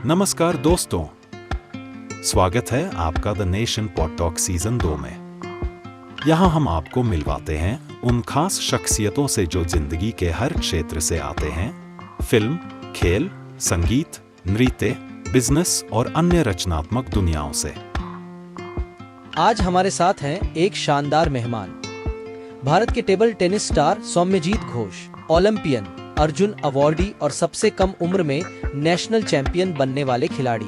नमस्कार दोस्तों, स्वागत है आपका the nation pod talk season 2 में। यहाँ हम आपको मिलवाते हैं उन खास शख्सियतों से जो जिंदगी के हर क्षेत्र से आते हैं। फिल्म, खेल, संगीत, नृत्य, बिजनेस और अन्य रचनात्मक दुनियाओं से। आज हमारे साथ हैं एक शानदार मेहमान, भारत के table tennis star Soumyajit Ghosh, Olympian, Arjuna awardee और सबसे कम उम्र में नेशनल चैंपियन बनने वाले खिलाड़ी।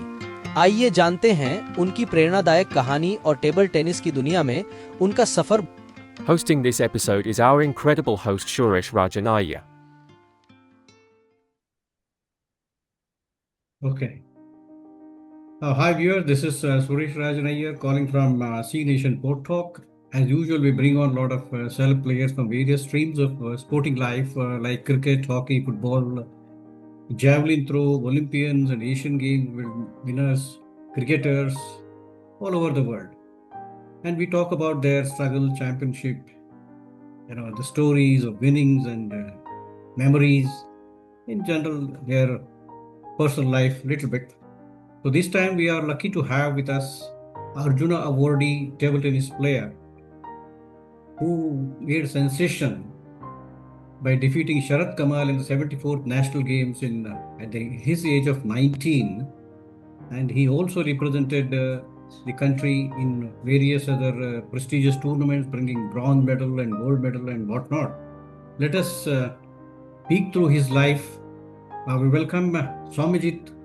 आइए जानते हैं उनकी प्रेरणादायक कहानी और टेबल टेनिस की दुनिया में उनका सफर। Hosting this episode is our incredible host Suresh Rajan Iyer. Okay. Hi viewers, this is Suresh Rajan Iyer calling from C Nation Port Talk. As usual, we bring on a lot of celeb players from various streams of sporting life like cricket, hockey, football, javelin throw, Olympians and Asian Games winners, cricketers all over the world. And we talk about their struggle, championship, the stories of winnings and memories, in general, their personal life, little bit. So this time we are lucky to have with us Arjuna awardee table tennis player who made sensation by defeating Sharat Kamal in the 74th National Games at his age of 19. And he also represented the country in various other prestigious tournaments, bringing bronze medal and gold medal and whatnot. Let us peek through his life. We welcome Swamijit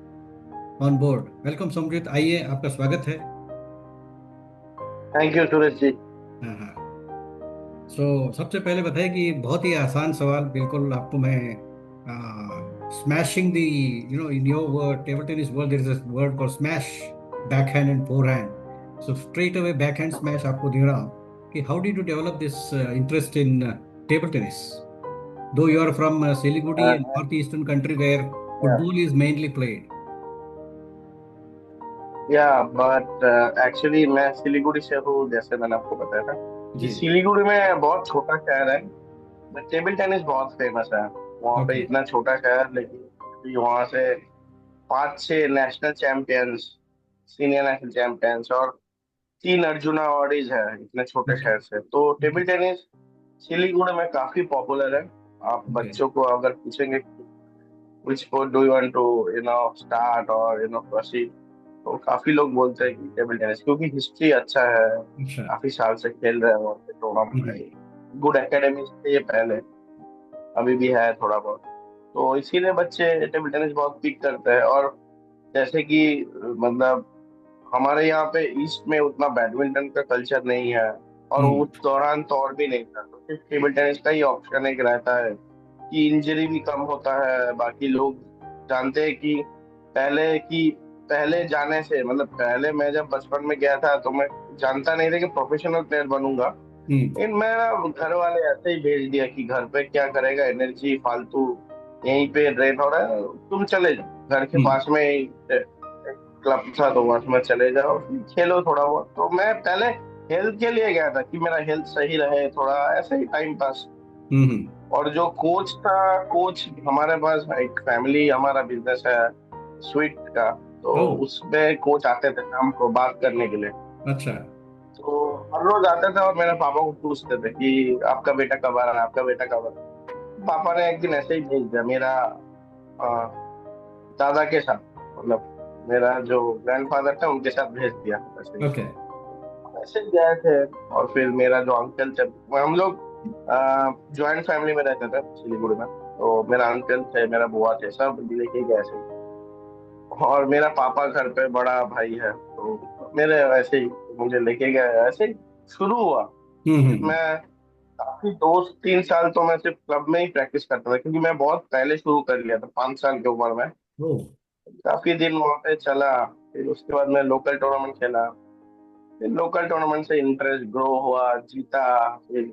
on board. Welcome Swamijit. आइए, आपका स्वागत है। Thank you Suresh ji. सबसे पहले बताइए कि बहुत ही आसान सवाल, बिल्कुल आपको मैं smashing the in your table tennis world there is a word called smash, backhand and forehand. So straight away backhand smash आपको दे रहा हूँ कि how did you develop this interest in table tennis? Though you are from Siliguri, a northeastern country where football is mainly played. But actually मैं सिलीगुड़ी से हूँ, जैसे मैंने आपको बताया था कि जी। सिलीगुड़ी में बहुत छोटा शहर है, टेबल टेनिस बहुत फेमस है वहाँ पे। इतना छोटा शहर, लेकिन वहाँ से 5-6 national champions, senior national champions और 3 अर्जुना अवार्डीज है इतने छोटे शहर से। तो टेबल टेनिस सिलीगुड़ी में काफी पॉपुलर है। आप बच्चों को अगर पूछेंगे which sport do you want to start or proceed, तो काफी लोग बोलते हैं कि टेबल टेनिस, क्योंकि हिस्ट्री अच्छा है, काफी साल से खेल रहे हैं वहाँ पे टूर्नामेंट, गुड एकेडमी थे पहले, अभी भी है थोड़ा बहुत, तो इसीलिए बच्चे टेबल टेनिस बहुत पिक करते हैं। और जैसे कि मतलब हमारे यहाँ पे ईस्ट में उतना बैडमिंटन का कल्चर नहीं है, और उस दौरान तो और भी नहीं था, तो सिर्फ टेबल टेनिस का ही ऑप्शन एक रहता है कि इंजरी भी कम होता है। बाकी लोग जानते हैं कि पहले जाने से, मतलब पहले मैं जब बचपन में गया था तो मैं जानता नहीं था कि प्रोफेशनल प्लेयर बनूंगा, लेकिन मेरा घर वाले ऐसे ही भेज दिया कि घर पे क्या करेगा, एनर्जी फालतू यहीं पे ड्रेन हो रहा है, तुम चले जाओ, घर के पास में ही क्लब था तो वहां में चले जाओ, खेलो थोड़ा बहुत। तो मैं पहले हेल्थ के लिए गया था कि मेरा हेल्थ सही रहे, थोड़ा ऐसे ही टाइम पास। और जो कोच हमारे पास एक फैमिली, हमारा बिजनेस है स्वीट का, तो उसमें कोच आते थे शाम को बात करने के लिए। अच्छा। तो हर रोज आते थे और मेरे पापा को पूछते थे कि आपका बेटा कब आ रहा है, आपका बेटा कब आ रहा है। पापा ने एक दिन ऐसे ही भेज दिया मेरा दादा के साथ, मतलब मेरा जो ग्रैंडफादर था उनके साथ भेज दिया। ऐसे गए थे। और फिर मेरा जो अंकल थे, हम लोग ज्वाइंट फैमिली में रहते थे सिलीगुड़ी में, तो मेरा अंकल थे, मेरा बुआ थे, सब लेके गए थे। और मेरा पापा घर पे बड़ा भाई है, तो मेरे वैसे ही मुझे लेके गए, ऐसे ही शुरू हुआ। मैं काफी 2-3 साल तो मैं सिर्फ क्लब में ही प्रैक्टिस करता था, क्योंकि मैं बहुत पहले शुरू कर लिया था, 5 साल की उम्र में। काफी दिन वहाँ पे चला, फिर उसके बाद मैं लोकल टूर्नामेंट खेला, फिर लोकल टूर्नामेंट से इंटरेस्ट ग्रो हुआ, जीता, फिर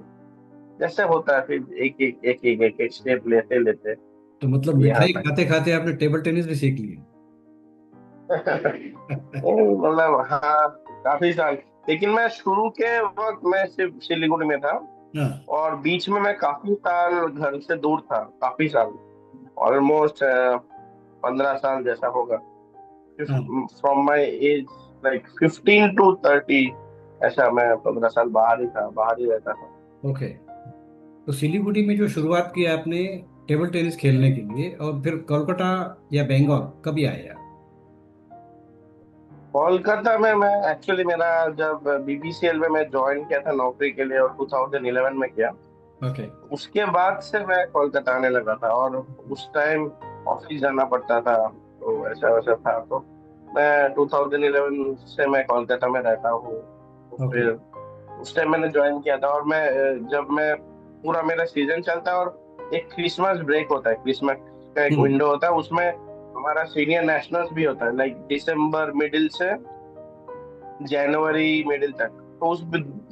जैसे होता है फिर एक स्टेप लेते लेते। तो मतलब मिठाई खाते खाते आपने टेबल टेनिस भी सीख लिया? मतलब हाँ, काफी साल। लेकिन मैं शुरू के वक्त मैं सिर्फ सिलीगुड़ी में था, और बीच में मैं काफी साल घर से दूर था, काफी साल, ऑलमोस्ट 15 साल जैसा होगा। हाँ, from my age like 15 to 30, ऐसा मैं 15 साल बाहर ही रहता था। ओके। तो सिलीगुड़ी में जो शुरुआत की आपने टेबल टेनिस खेलने के लिए, और फिर कोलकाता या बंगाल कभी आए आप? कोलकाता में मैं एक्चुअली, मेरा जब बीबीसीएल में मैं ज्वाइन किया था नौकरी के लिए, और 2011 में किया, ओके। उसके बाद से मैं कोलकाता आने लगा था। और उस टाइम ऑफिस जाना पड़ता था, तो ऐसा वैसा था। तो मैं 2011 से मैं कोलकाता में रहता हूँ। तो ओके। फिर उस टाइम मैंने ज्वाइन किया था। और जब मैं पूरा मेरा सीजन चलता है, और एक क्रिसमस ब्रेक होता है, क्रिसमस का एक हम्म। विंडो होता है, उसमें हमारा सीनियर नेशनल्स भी होता है, लाइक दिसंबर मिडिल से जनवरी मिडिल तक। तो उस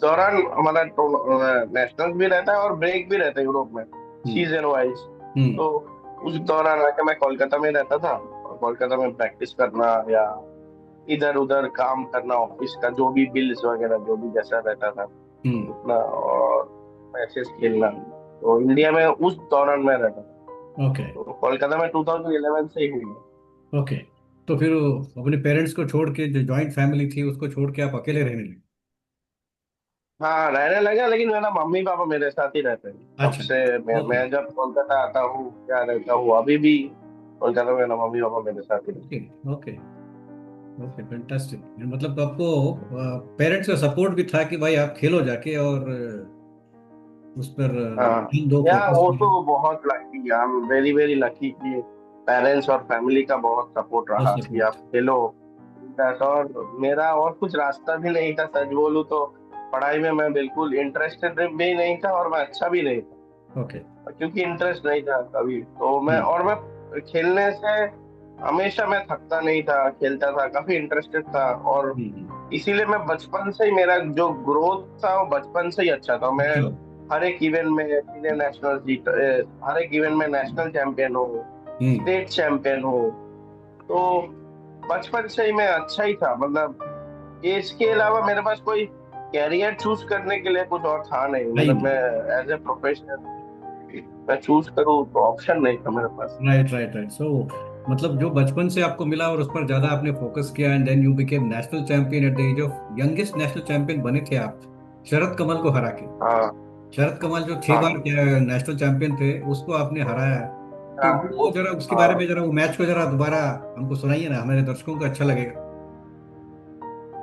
दौरान हमारा नेशनल्स भी रहता है और ब्रेक भी रहता है यूरोप में, हम्म। Season wise. हम्म। तो उस दौरान आके मैं कोलकाता में रहता था, और कोलकाता में प्रैक्टिस करना या इधर उधर काम करना, ऑफिस का जो भी बिल्स वगैरह जो भी जैसा रहता था हम्म। उतना, और मैचेस खेलना। तो इंडिया में उस दौरान मैं रहता था। ओके। तो कोलकाता में 2011 से ही हुई। ओके। तो फिर वो अपने पेरेंट्स को छोड़ के, जो जॉइंट फैमिली थी उसको छोड़ के आप अकेले रहने लगे? हाँ, रहने लगा, लेकिन मेरा मम्मी पापा मेरे साथ ही रहते हैं तब अच्छा। से। ओके। मैं जब कोलकाता आता हूँ क्या रहता हूँ, अभी भी कोलकाता में मेरा मम्मी पापा मेरे साथ ही रहते ओके। ओके। Okay, fantastic. मतलब आपको पेरेंट्स का सपोर्ट भी था कि भाई आप खेलो जाके, और उस पर हैं। हाँ, ध्यान दो, या फोकस वो करो। तो बहुत lucky, I am very very lucky कि पेरेंट्स और फैमिली का बहुत सपोर्ट नो रहा कि आप सपोर्ट। खेलो। बस, और मेरा और कुछ रास्ता भी नहीं था, सच बोलूँ तो। पढ़ाई में मैं बिल्कुल इंटरेस्टेड भी नहीं था, और मैं अच्छा भी नहीं था, ओके। क्योंकि इंटरेस्ट नहीं था कभी। तो हम्म। मैं खेलने से हमेशा मैं थकता नहीं था, खेलता था, काफी इंटरेस्टेड था। और हम्म। इसीलिए मैं बचपन से ही, मेरा जो ग्रोथ था वो बचपन से ही अच्छा था। मैं अच्छा। हर एक इवेंट में सीनियर नेशनल जीत, हर एक इवेंट में नेशनल चैंपियन हूँ, हम्म। स्टेट चैंपियन हूँ। तो बचपन से ही मैं अच्छा ही था, मतलब इसके अलावा मेरे पास कोई कैरियर चूज करने के लिए कुछ और था नहीं। नहीं मतलब मैं नहीं। एज ए प्रोफेशनल मैं चूज करूँ तो ऑप्शन नहीं था मेरे पास। Right, right, right. सो मतलब जो बचपन से आपको मिला और उस पर ज्यादा आपने फोकस किया, and then you became national champion at the age of, youngest national champion बने थे आप शरद कमल को हरा के। हाँ, शरद कमल जो 6 बार हाँ, नेशनल चैंपियन थे, उसको आपने हराया। तो हाँ, वो जरा उसके बारे हाँ, में, जरा वो मैच को जरा दोबारा हमको सुनाइए ना, हमारे दर्शकों को अच्छा लगेगा।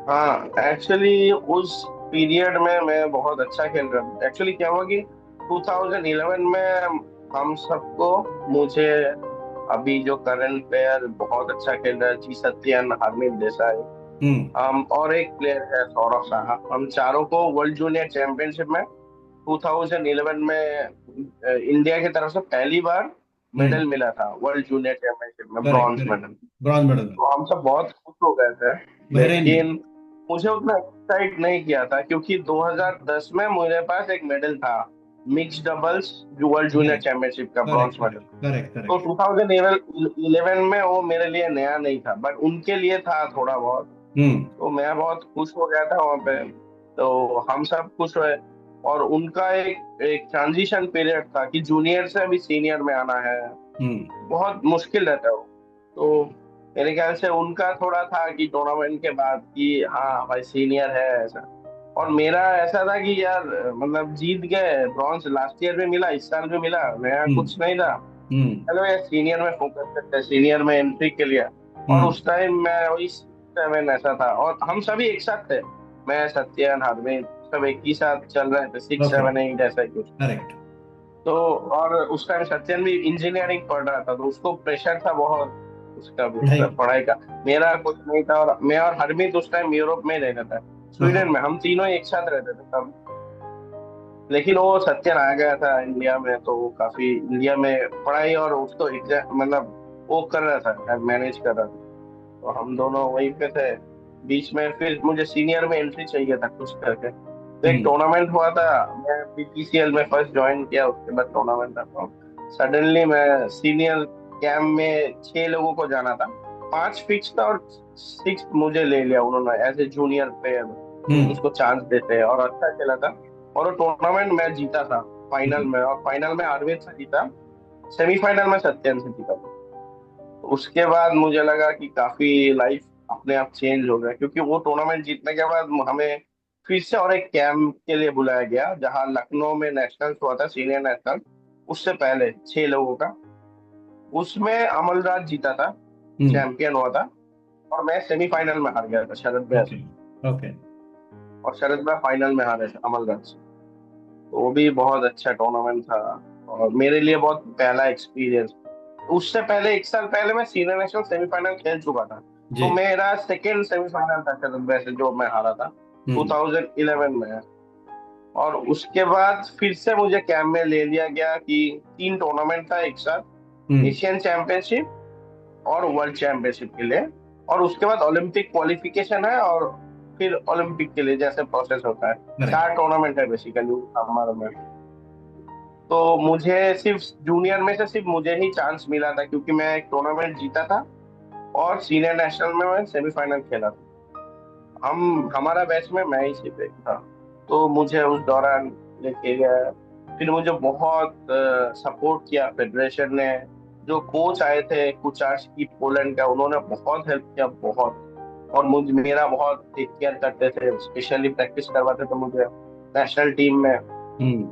हाँ। एक्चुअली उस पीरियड में मैं बहुत अच्छा खेल रहा था। एक्चुअली क्या हुआ कि 2011 में हम सबको, मुझे, अभी जो करंट प्लेयर बहुत अच्छा खेल रहा है जी सत्यन, हरमीत देसाई, हम्म। और एक प्लेयर है सौरभ साहा, हम चारों को वर्ल्ड जूनियर चैंपियनशिप में 2011 में इंडिया की तरफ से पहली बार हम्म। मेडल मिला था, वर्ल्ड जूनियर चैंपियनशिप में correct, bronze correct. Medal. Bronze medal में। तो हम सब बहुत खुश हो गए थे, बहरीन में। लेकिन मुझे उतना एक्साइट नहीं किया था, क्योंकि 2010 में मेरे पास एक मेडल था, मिक्स डबल्स जो वर्ल्ड जूनियर करेक्ट, चैंपियनशिप का ब्रॉन्ज करेक्ट, मेडल। करेक्ट, तो करेक्ट। 2011 में वो मेरे लिए नया नहीं था, बट उनके लिए था थोड़ा बहुत। हम्म। तो मैं बहुत खुश हो गया था वहां पे। तो हम सब खुश हुए। और उनका एक एक ट्रांजिशन पीरियड था कि जूनियर से अभी सीनियर में आना है, हम्म। बहुत मुश्किल रहता है वो। तो मेरे ख्याल से उनका थोड़ा था कि टूर्नामेंट के बाद कि हाँ भाई सीनियर है, ऐसा। और मेरा ऐसा था कि यार, मतलब जीत गए ब्रॉन्ज, लास्ट ईयर भी मिला, इस साल भी मिला, नया हम्म। कुछ नहीं था। हम्म। चलो यार सीनियर में फोकस करते हैं, सीनियर में एंट्री के लिए। और हम्म। उस टाइम मैं वही 7 ऐसा था, और हम सभी एक साथ थे, मैं सत्यन हरमीत सब एक ही साथ चल रहे थे, सिक्स ओके। सेवन एट ऐसा ही कुछ। करेक्ट। तो और उस टाइम सत्यन भी इंजीनियरिंग पढ़ रहा था, तो उसको प्रेशर था बहुत, उसका भी पढ़ाई। पढ़ाई का। मेरा कुछ नहीं था, और मैं और हरमीत उस टाइम यूरोप में रहता था, ओके। स्वीडन में, हम तीनों एक साथ रहते थे तब। लेकिन वो सत्यन आ गया था इंडिया में, तो वो काफी इंडिया में पढ़ाई और उसको एग्जाम, मतलब वो कर रहा था, मैनेज कर रहा था। तो हम दोनों वहीं पे थे बीच में। फिर मुझे सीनियर में एंट्री चाहिए था कुछ करके, तो एक हम्म। टूर्नामेंट हुआ था, मैं बीपीसीएल में फर्स्ट ज्वाइन किया, उसके बाद टूर्नामेंट था। तो सडनली मैं सीनियर कैंप में 6 लोगों को जाना था, 5 फिक्स था, और 6 मुझे ले लिया उन्होंने एज ए जूनियर प्लेयर, हम्म। उसको चांस देते हैं, और अच्छा खेला था। और वो टूर्नामेंट मैं जीता था फाइनल हम्म। में, और फाइनल में अरविंद से जीता, सेमीफाइनल में सत्यन से जीता था। उसके बाद मुझे लगा कि काफी लाइफ अपने आप चेंज हो गया, क्योंकि वो टूर्नामेंट जीतने के बाद हमें फिर से और एक कैंप के लिए बुलाया गया, जहाँ लखनऊ में नेशनल हुआ था, सीनियर नेशनल। उससे पहले 6 लोगों का, उसमें अमलराज जीता था, हम्म। चैंपियन हुआ था। और मैं सेमीफाइनल में हार गया था शरद भैया ओके। से। ओके। और शरद भैया फाइनल में हारे थे अमलराज से। तो वो भी बहुत अच्छा टूर्नामेंट था, और मेरे लिए बहुत पहला एक्सपीरियंस। उससे पहले 1 साल पहले मैं सीनियर नेशनल सेमीफाइनल खेल चुका था। तो जी। मेरा सेकेंड सेमीफाइनल था शरद भैया से, जो मैं हारा था हम्म। 2011 में। और उसके बाद फिर से मुझे कैंप में ले लिया गया कि 3 टूर्नामेंट था एक साथ, हम्म। एशियन चैंपियनशिप और वर्ल्ड चैंपियनशिप के लिए। और उसके बाद ओलंपिक क्वालिफिकेशन है, और फिर ओलंपिक के लिए जैसे प्रोसेस होता है। करेक्ट। 4 टूर्नामेंट है बेसिकली समर में। तो मुझे सिर्फ जूनियर में से सिर्फ मुझे ही चांस मिला था, क्योंकि मैं एक टूर्नामेंट जीता था और सीनियर नेशनल में मैं सेमीफाइनल खेला था। हमारा बैच में मैं ही सिर्फ एक था। तो मुझे उस दौरान लेके गया। फिर मुझे बहुत सपोर्ट किया फेडरेशन ने। जो कोच आए थे कुचार्स्की पोलैंड का, उन्होंने बहुत हेल्प किया, बहुत। और मुझे मेरा बहुत टेक केयर करते थे, स्पेशली प्रैक्टिस करवाते थे मुझे नेशनल टीम में। हम्म।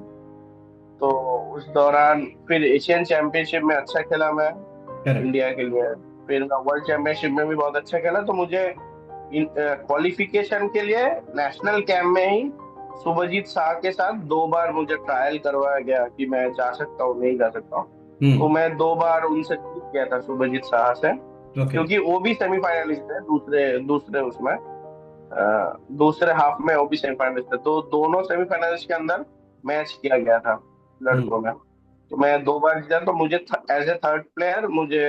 तो उस दौरान फिर एशियन चैंपियनशिप में अच्छा खेला मैं करेक्ट। इंडिया के लिए। फिर मैं वर्ल्ड चैंपियनशिप में भी बहुत अच्छा खेला। तो मुझे क्वालिफिकेशन के लिए नेशनल कैंप में ही सुभजीत शाह के साथ 2 बार मुझे ट्रायल करवाया गया कि मैं जा सकता हूँ नहीं जा सकता हूँ। तो हम्म। मैं 2 बार उनसे जीत गया था, सुभजीत शाह से। ओके। क्योंकि वो भी सेमीफाइनलिस्ट थे, दूसरे दूसरे उसमें दूसरे हाफ में वो भी सेमीफाइनलिस्ट थे। तो दोनों सेमीफाइनलिस्ट के अंदर मैच किया गया था हम्म। लड़कों में। तो मैं 2 बार जीता। तो मुझे एज ए थर्ड प्लेयर मुझे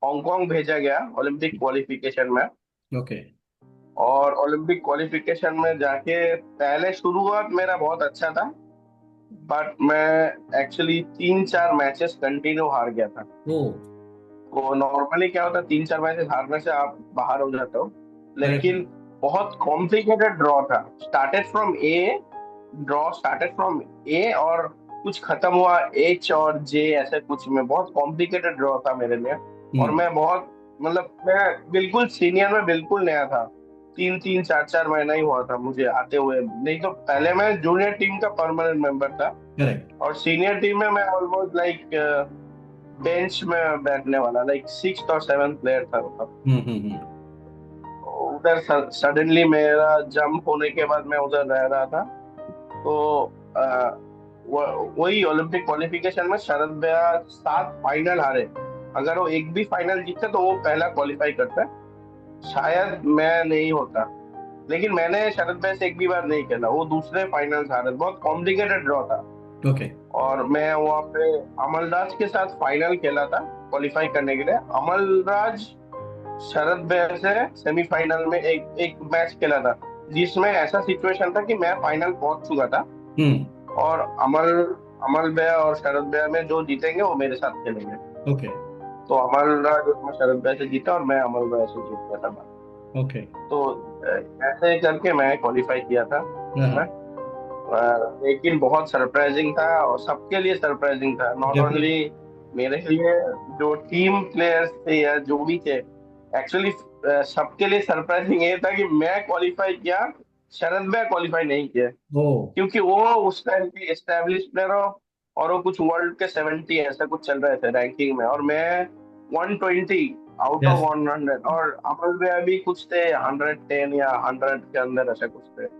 हांगकांग भेजा गया ओलंपिक क्वालिफिकेशन में। ओके। और ओलंपिक क्वालिफिकेशन में जाके पहले शुरुआत मेरा बहुत अच्छा था, बट मैं एक्चुअली 3-4 मैचेस कंटिन्यू हार गया था। ओ। तो नॉर्मली क्या होता है, 3-4 मैचेस हारने से आप बाहर हो जाते हो। करेक्ट। लेकिन बहुत कॉम्प्लिकेटेड ड्रॉ था। स्टार्टेड फ्रॉम ए, और कुछ खत्म हुआ एच और जे, ऐसे कुछ में बहुत कॉम्प्लिकेटेड ड्रॉ था मेरे लिए। और हम्म। मैं बहुत, मतलब मैं बिल्कुल सीनियर में बिल्कुल नया था। 3-3 4-4 महीना ही हुआ था मुझे आते हुए। नहीं तो पहले मैं जूनियर टीम का परमानेंट मेंबर था। करेक्ट। और सीनियर टीम में मैं ऑलमोस्ट लाइक बेंच में बैठने वाला, लाइक 6th और 7th प्लेयर था वो। हम्म। उधर सडनली मेरा जंप होने के बाद मैं उधर रह रहा था। तो वही ओलंपिक क्वालिफिकेशन में शरद भैया 7 फाइनल हारे। अगर वो एक भी फाइनल जीतते तो वो पहला क्वालिफाई करता। शायद मैं नहीं होता। लेकिन मैंने शरद भाई से एक भी बार नहीं खेला, वो दूसरे फाइनल हारे। बहुत कॉम्प्लिकेटेड ड्रॉ था। ओके। और मैं वहाँ पे अमलराज के साथ फाइनल खेला था क्वालिफाई करने के लिए। अमलराज शरद भाई से सेमीफाइनल में एक एक मैच खेला था, जिसमें ऐसा सिचुएशन था कि मैं फाइनल पहुंच चुका था। हम्म। और अमल अमल भैया और शरद भैया में जो जीतेंगे वो मेरे साथ खेलेंगे। ओके। तो अमलराज उसमें शरद भैया से जीता, और मैं अमल भैया से जीत गया था। ओके। तो ऐसे करके मैं क्वालिफाई किया था उसमें। हाँ। लेकिन बहुत सरप्राइजिंग था, और सबके लिए सरप्राइजिंग था, नॉट डेफिनेटली। ओनली मेरे लिए। जो टीम प्लेयर्स थे या जो भी थे, एक्चुअली सबके लिए सरप्राइजिंग ये था कि मैं क्वालिफाई किया, शरद भाई क्वालिफाई नहीं किया। ओ। क्योंकि वो उस टाइम के एस्टेब्लिश प्लेयर हो, और वो कुछ वर्ल्ड के 70 ऐसा कुछ चल रहे थे रैंकिंग में, और मैं 120 आउट ऑफ यस। 100। और अमल भैया भी कुछ थे 110 या 100 के अंदर, ऐसा कुछ थे।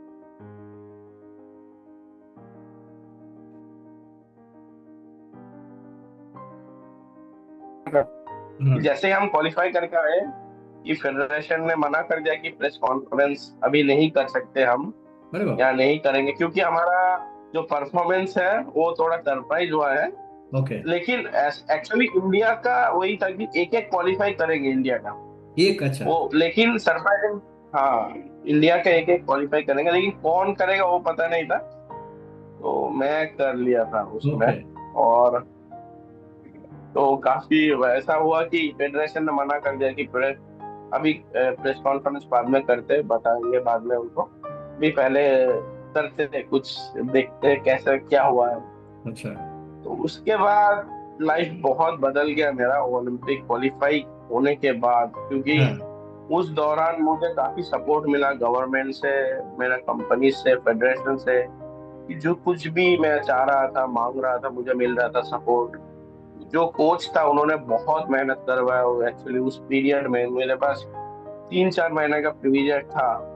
जैसे ही हम क्वालिफाई करके आए, कि फेडरेशन ने मना कर दिया कि प्रेस कॉन्फ्रेंस अभी नहीं कर सकते हम, अरे वाह। या नहीं करेंगे, क्योंकि हमारा जो परफॉर्मेंस है वो थोड़ा सरप्राइज हुआ है। ओके। लेकिन एक्चुअली इंडिया का वही था कि एक एक क्वालिफाई करेंगे इंडिया का। एक अच्छा। वो लेकिन सरप्राइजिंग, हाँ, इंडिया का एक एक क्वालिफाई करेंगे, लेकिन कौन करेगा वो पता नहीं था। तो मैं कर लिया था उसमें। ओके। और तो काफी ऐसा हुआ कि फेडरेशन ने मना कर दिया कि अभी प्रेस कॉन्फ्रेंस बाद में करते, बताएंगे बाद में उनको। भी पहले करते थे कुछ, देखते कैसे क्या हुआ है। अच्छा। तो उसके बाद लाइफ बहुत बदल गया मेरा ओलंपिक क्वालिफाई होने के बाद, क्योंकि हाँ, उस दौरान मुझे काफी सपोर्ट मिला गवर्नमेंट से, मेरा कंपनी से, फेडरेशन से, कि जो कुछ भी मैं चाह रहा था, मांग रहा था, मुझे मिल रहा था सपोर्ट। जो कोच था उन्होंने बहुत मेहनत करवाया। एक्चुअली उस पीरियड में मेरे पास 3-4 महीने का पीरियड था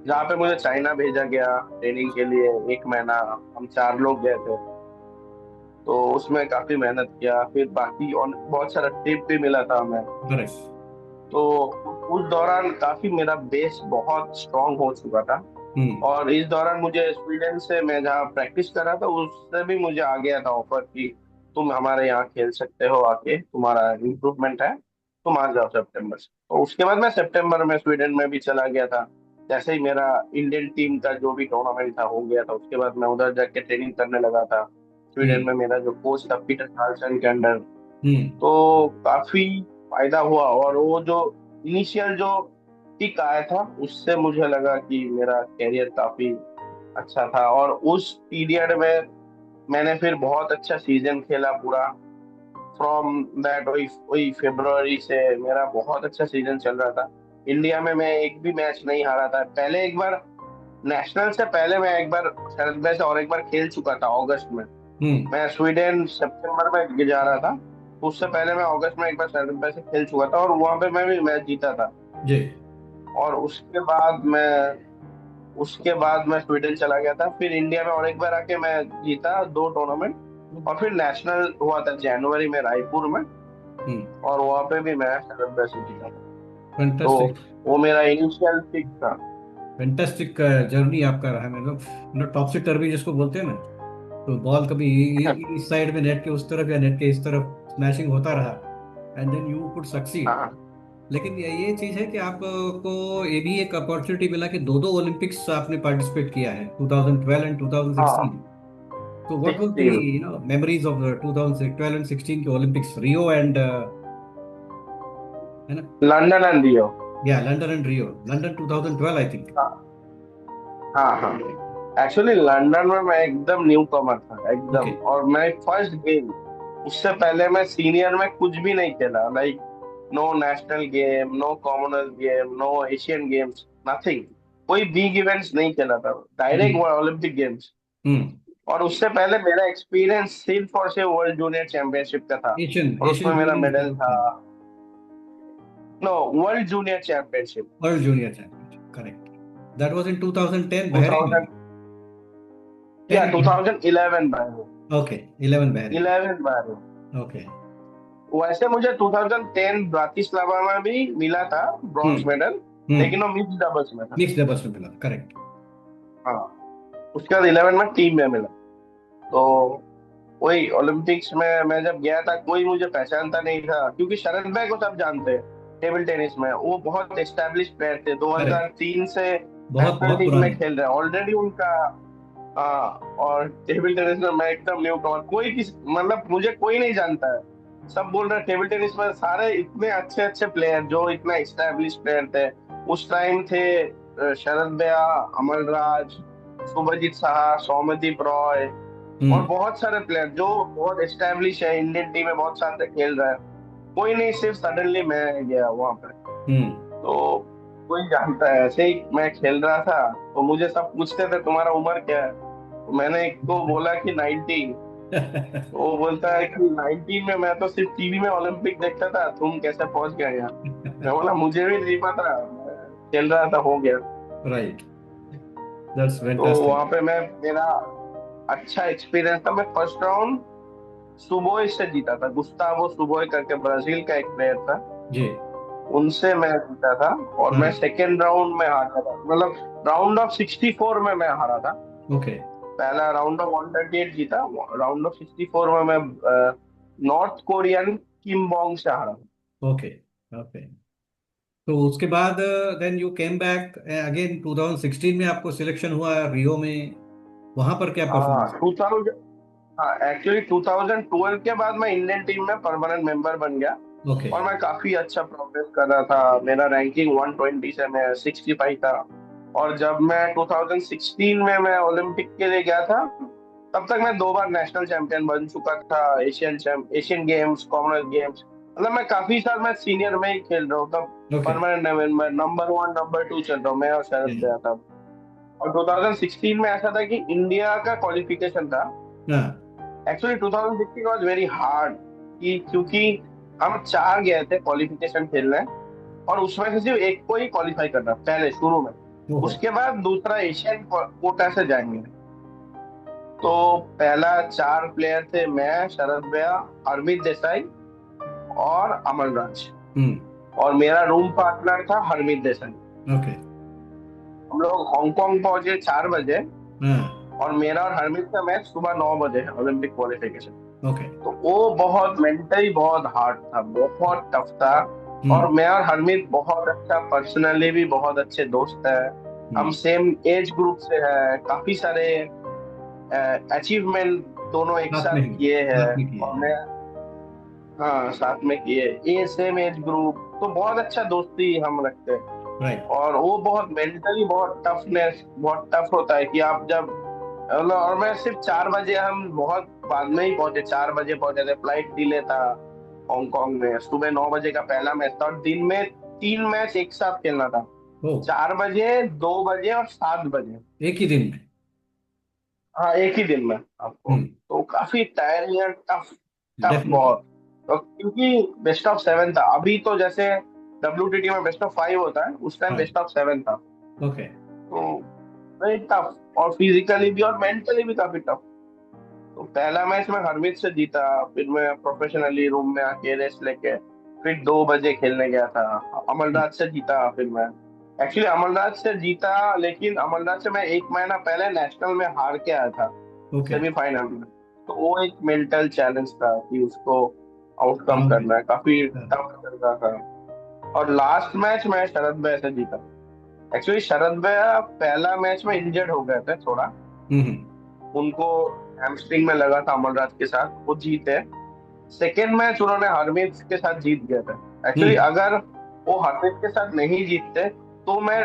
जहाँ पे मुझे चाइना भेजा गया ट्रेनिंग के लिए। 1 महीना हम 4 लोग गए थे, तो उसमें काफी मेहनत किया। फिर बाकी और बहुत सारा ट्रिप भी मिला था हमें। करेक्ट। तो उस दौरान काफी मेरा बेस बहुत स्ट्रांग हो चुका था। हम्म। और इस दौरान मुझे स्वीडन से, मैं जहाँ प्रैक्टिस कर रहा था उससे भी मुझे आ गया था ऑफर कि तुम हमारे यहाँ खेल सकते हो, आके तुम्हारा इम्प्रूवमेंट है, तुम आ जाओ सितंबर से। तो उसके बाद मैं सितंबर में स्वीडन में भी चला गया था। जैसे ही मेरा इंडियन टीम का जो भी टूर्नामेंट था हो गया था, उसके बाद मैं उधर जाके ट्रेनिंग करने लगा था स्वीडन हम्म। में। मेरा जो कोच था पीटर कार्लसन के अंडर, हम्म। तो काफी फायदा हुआ। और वो जो इनिशियल जो किक आया था उससे मुझे लगा कि मेरा कैरियर काफी अच्छा था। और उस पीरियड में मैंने फिर बहुत अच्छा सीजन खेला पूरा। फ्रॉम दैट वही वही फरवरी से मेरा बहुत अच्छा सीजन चल रहा था। इंडिया में मैं एक भी मैच नहीं हारा था। पहले एक बार नेशनल से पहले मैं एक बार शरद भाई से और एक बार खेल चुका था अगस्त में। हम्म। मैं स्वीडन सितंबर में जा रहा था, तो उससे पहले मैं अगस्त में एक बार शरद भाई से खेल चुका था और वहां पे मैं भी मैच जीता था। जी। और उसके बाद मैं स्वीडन चला गया था। फिर इंडिया में और एक बार आके मैं जीता 2 टूर्नामेंट। और फिर नेशनल हुआ था जनवरी में रायपुर में, हम्म। और वहां पे भी मैं शरद भाई से जीता था। तो फैंटास्टिक। वो मेरा इनिशियल पिक था। फैंटास्टिक जर्नी आपका रहा, मतलब टॉप से टर्बी जिसको बोलते हैं ना, तो बॉल कभी इस साइड में नेट के उस तरफ या नेट के इस तरफ स्मैशिंग होता रहा, and then you could succeed. हाँ, लेकिन ये चीज है कि आपको ये भी एक अपॉर्चुनिटी मिला कि दो दो ओलंपिक्स आपने पार्टिसिपेट किया है, 2012 एंड हाँ, 2016। तो what was the 16। Memories of 2012 and 16 के ओलंपिक्स, रियो एंड है ना? लंदन एंड रियो। या London and Rio, London 2012 I think. हाँ, हाँ। एक्चुअली लंदन में मैं एकदम न्यू कमर था ओके। एकदम, और मैं फर्स्ट गेम, उससे पहले मैं सीनियर में कुछ भी नहीं खेला। Like no national game, no commonwealth game, no Asian games, nothing. कोई बिग इवेंट्स नहीं खेला था, direct hmm. Olympic games. Hmm. और उससे पहले मेरा एक्सपीरियंस सिर्फ और सिर्फ वर्ल्ड जूनियर चैंपियनशिप का था, एशियन और उसमें एशियन मेरा जूनियर मेडल था। Champion. No, world junior championship. World junior championship, correct. That was in 2010 Bahrain 2000, में। या 10 में। 2011 में। Okay, 11 Bahrain. 11 बार। ओके। वैसे मुझे 2010 ब्रातिस्लावा में भी मिला था ब्रॉन्ज हम्म। मेडल, हम्म। लेकिन वो मिक्स डबल्स में था। मिक्स डबल्स में मिला, करेक्ट। हाँ, उसके बाद 11 में टीम में मिला। तो वही ओलंपिक्स में मैं जब गया था, कोई मुझे पहचानता नहीं था, क्योंकि शरद भाई को सब जानते हैं टेबल टेनिस में। वो बहुत एस्टेब्लिश प्लेयर थे, करेक्ट। 2003 से बहुत नेशनल बहुत टीम में पुराने। खेल रहे हैं ऑलरेडी उनका। हाँ, और टेबल टेनिस में मैं एकदम न्यू कमर, कोई किस मतलब मुझे कोई नहीं जानता है। सब बोल रहे टेबल टेनिस में सारे इतने अच्छे अच्छे प्लेयर जो इतना एस्टेब्लिश प्लेयर थे उस टाइम थे। शरद भैया, अमरराज, शुभजीत साहा, सौम्यदीप रॉय, और हम्म। बहुत सारे प्लेयर जो बहुत एस्टेब्लिश है, इंडियन टीम में बहुत साल से खेल रहा है। कोई नहीं, सिर्फ सडनली मैं गया वहां पे। हम्म। तो कोई जानता है, ऐसे ही मैं खेल रहा था, तो मुझे सब पूछते थे तुम्हारा उम्र क्या है। तो मैंने एक को बोला कि 19। वो बोलता है कि 19 में मैं तो सिर्फ टीवी में ओलंपिक देखता था, तुम कैसे पहुंच गए यहाँ। मैं बोला मुझे भी नहीं पता, मैं खेल रहा था, हो गया। राइट। दैट्स तो फैंटास्टिक। वहां पे मेरा अच्छा एक्सपीरियंस था। मैं फर्स्ट राउंड सुबोय से जीता था। गुस्तावो सुबोय करके ब्राजील का एक प्लेयर था, जी। उनसे मैं जीता था। और मैं हाँ। सेकेंड राउंड में हारा था, मतलब राउंड ऑफ 64 में मैं हारा था। ओके। पहला राउंड ऑफ 138 जीता, राउंड ऑफ 64 में मैं नॉर्थ कोरियन किम बोंग से हारा था। ओके। ओके। तो उसके बाद then you came back again 2016 में आपको सिलेक्शन हुआ रियो में, वहां पर क्या हाँ, परफॉर्मेंस? 2000। हाँ, एक्चुअली 2012 के बाद मैं इंडियन टीम में परमानेंट मेंबर बन गया। ओके। और मैं काफी अच्छा प्रोग्रेस कर रहा था। मेरा रैंकिंग 120 से मैं 65 था। और जब मैं 2016 में मैं ओलंपिक के लिए गया था, तब तक मैं 2 बार नेशनल चैंपियन बन चुका था, एशियन गेम्स, कॉमनवेल्थ गेम्स। मतलब मैं काफी साल मैं सीनियर में ही खेल रहा हूँ तब। ओके। परमानेंट नंबर 1 नंबर 2 चल रहा हूँ मैं और शरद गया था। और 2016 में ऐसा था कि इंडिया का क्वालिफिकेशन था। हाँ। एक्चुअली 2016 वाज वेरी हार्ड, कि क्योंकि हम 4 गए थे क्वालिफिकेशन खेलने, और उसमें से सिर्फ एक को ही क्वालिफाई करना पहले शुरू में। ओहो। उसके बाद दूसरा एशियन कोटा से जाएंगे। तो पहला 4 प्लेयर थे, मैं, शरद भैया, हरमीत देसाई और अमलराज। और मेरा रूम पार्टनर था हरमीत देसाई। ओके। हम लोग हांगकांग पहुंचे 4 बजे, हाँ। और मेरा और हरमीत का मैच सुबह 9 बजे है, ओलंपिक क्वालिफिकेशन। ओके। तो वो बहुत मेंटली बहुत हार्ड था, बहुत टफ था। और मैं और हरमीत बहुत अच्छा, पर्सनली भी बहुत अच्छे दोस्त हैं। हम सेम एज ग्रुप से हैं, काफी सारे अचीवमेंट दोनों एक साथ साथ में किए हैं। किए और हैं। मैं, हाँ, साथ में किए, ये सेम एज ग्रुप, तो बहुत अच्छा दोस्ती हम रखते हैं। राइट। और वो बहुत मेंटली बहुत टफ होता है कि आप जब, और मैं सिर्फ 4 बजे, हम बहुत बाद में ही पहुंचे, 4 बजे पहुंचे थे, फ्लाइट डिले था हांगकांग में। सुबह 9 बजे का पहला मैच था, और दिन में 3 मैच एक साथ खेलना था। ओ। 4 बजे, 2 बजे और 7 बजे। एक ही दिन में। हाँ, एक ही दिन में आपको। तो काफी टायरिंग है, टफ, टफ डेफिनेटली। बहुत। तो क्योंकि बेस्ट ऑफ 7 था, अभी तो जैसे WTT में बेस्ट ऑफ 5 होता है, उस टाइम हाँ। बेस्ट ऑफ 7 था। ओके। तो वेरी टफ, और फिजिकली भी और मेंटली भी काफी टफ। तो पहला मैच मैं हरमीत से जीता, फिर मैं प्रोफेशनली रूम में आके रेस्ट लेके फिर 2 बजे खेलने गया था। अमलराज से जीता, फिर मैं एक्चुअली अमलराज से जीता, लेकिन अमलराज से मैं 1 महीना पहले नेशनल में हार के आया था, ओके। सेमीफाइनल में। तो वो एक मेंटल चैलेंज था कि उसको आउटकम हाँ। करना है, काफी टफ चल रहा था। और लास्ट मैच मैं शरद भैया से जीता। एक्चुअली शरद भैया पहला मैच में इंजर्ड हो गए थे थोड़ा, उनको हैमस्ट्रिंग में लगा था अमलराज के साथ, वो जीते। सेकेंड मैच उन्होंने हरमीत के साथ जीत गए थे। एक्चुअली अगर वो हरमीत के साथ नहीं जीतते तो मैं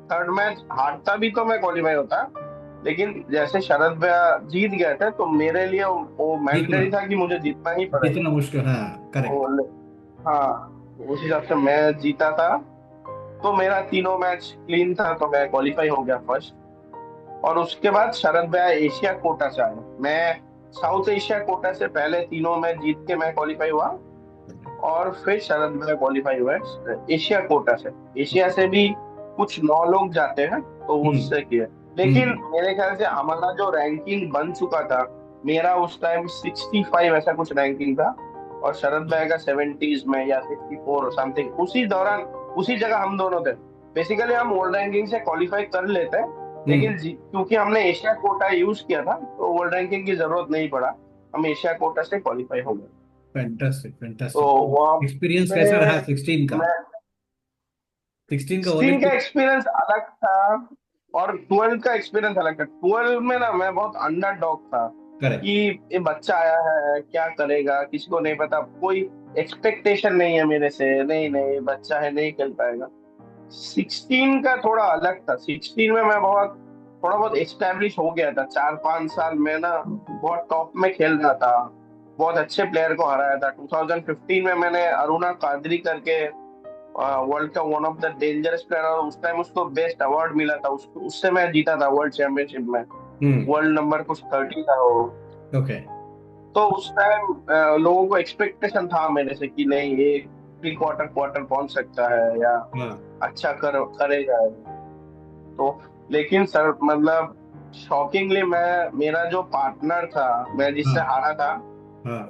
थर्ड मैच हारता भी, तो मैं क्वालिफाई होता। लेकिन जैसे शरद भैया जीत गए थे, तो मेरे लिए वो जीतना मैंडेटरी था कि मुझे जीतना ही पड़ेगा। जीतना मुश्किल, हाँ, करेक्ट। हाँ, उस हिसाब से मैं जीता था। तो मेरा तीनों मैच क्लीन था, तो मैं क्वालिफाई हो गया फर्स्ट। और उसके बाद शरद भैया एशिया कोटा से आए। मैं साउथ एशिया कोटा से पहले तीनों मैच जीत के मैं क्वालिफाई हुआ, और फिर शरद भैया क्वालिफाई हुए एशिया कोटा से। एशिया से भी कुछ 9 लोग जाते हैं, तो उससे किए। लेकिन मेरे ख्याल से हमारा जो रैंकिंग बन चुका था, मेरा उस टाइम 65 ऐसा कुछ रैंकिंग था, और शरद भाई का 70s में या 64 समथिंग, उसी दौरान उसी जगह हम दोनों थे। बेसिकली हम वर्ल्ड रैंकिंग से क्वालिफाई कर लेते हैं, लेकिन क्योंकि हमने एशिया कोटा यूज किया था, तो वर्ल्ड रैंकिंग की जरूरत नहीं पड़ा, हम एशिया कोटा से क्वालिफाई हो गए। फैंटास्टिक, तो फैंटास्टिक। वहाँ एक्सपीरियंस पे कैसा रहा 16 का? मैं 16 का 16 का ओलंपिक। एक्सपीरियंस अलग था, और 12 का एक्सपीरियंस अलग था। 12 में ना मैं बहुत अंडरडॉग था, करेक्ट। कि ये बच्चा आया है, क्या करेगा, किसी को नहीं पता, कोई एक्सपेक्टेशन नहीं है मेरे से, नहीं नहीं बच्चा है, नहीं खेल पाएगा। 16 का थोड़ा अलग था। 16 में मैं बहुत थोड़ा बहुत एस्टेब्लिश हो गया था, 4-5 साल में ना बहुत टॉप में खेल रहा था, बहुत अच्छे प्लेयर को हराया था। 2015 में मैंने अरुणा कादरी करके वर्ल्ड का one of the dangerous player, और उस टाइम उसको बेस्ट अवार्ड मिला था, उसको, उससे मैं जीता था वर्ल्ड चैंपियनशिप में। वर्ल्ड नंबर कुछ 30 था वो। ओके। तो उस टाइम लोगों को एक्सपेक्टेशन था मेरे से कि नहीं, ये प्री क्वार्टर क्वार्टर पहुंच सकता है, या हाँ। अच्छा करेगा। तो लेकिन सर, मतलब शॉकिंगली, मेरा जो पार्टनर था, मैं जिससे हाँ। हारा था, हाँ।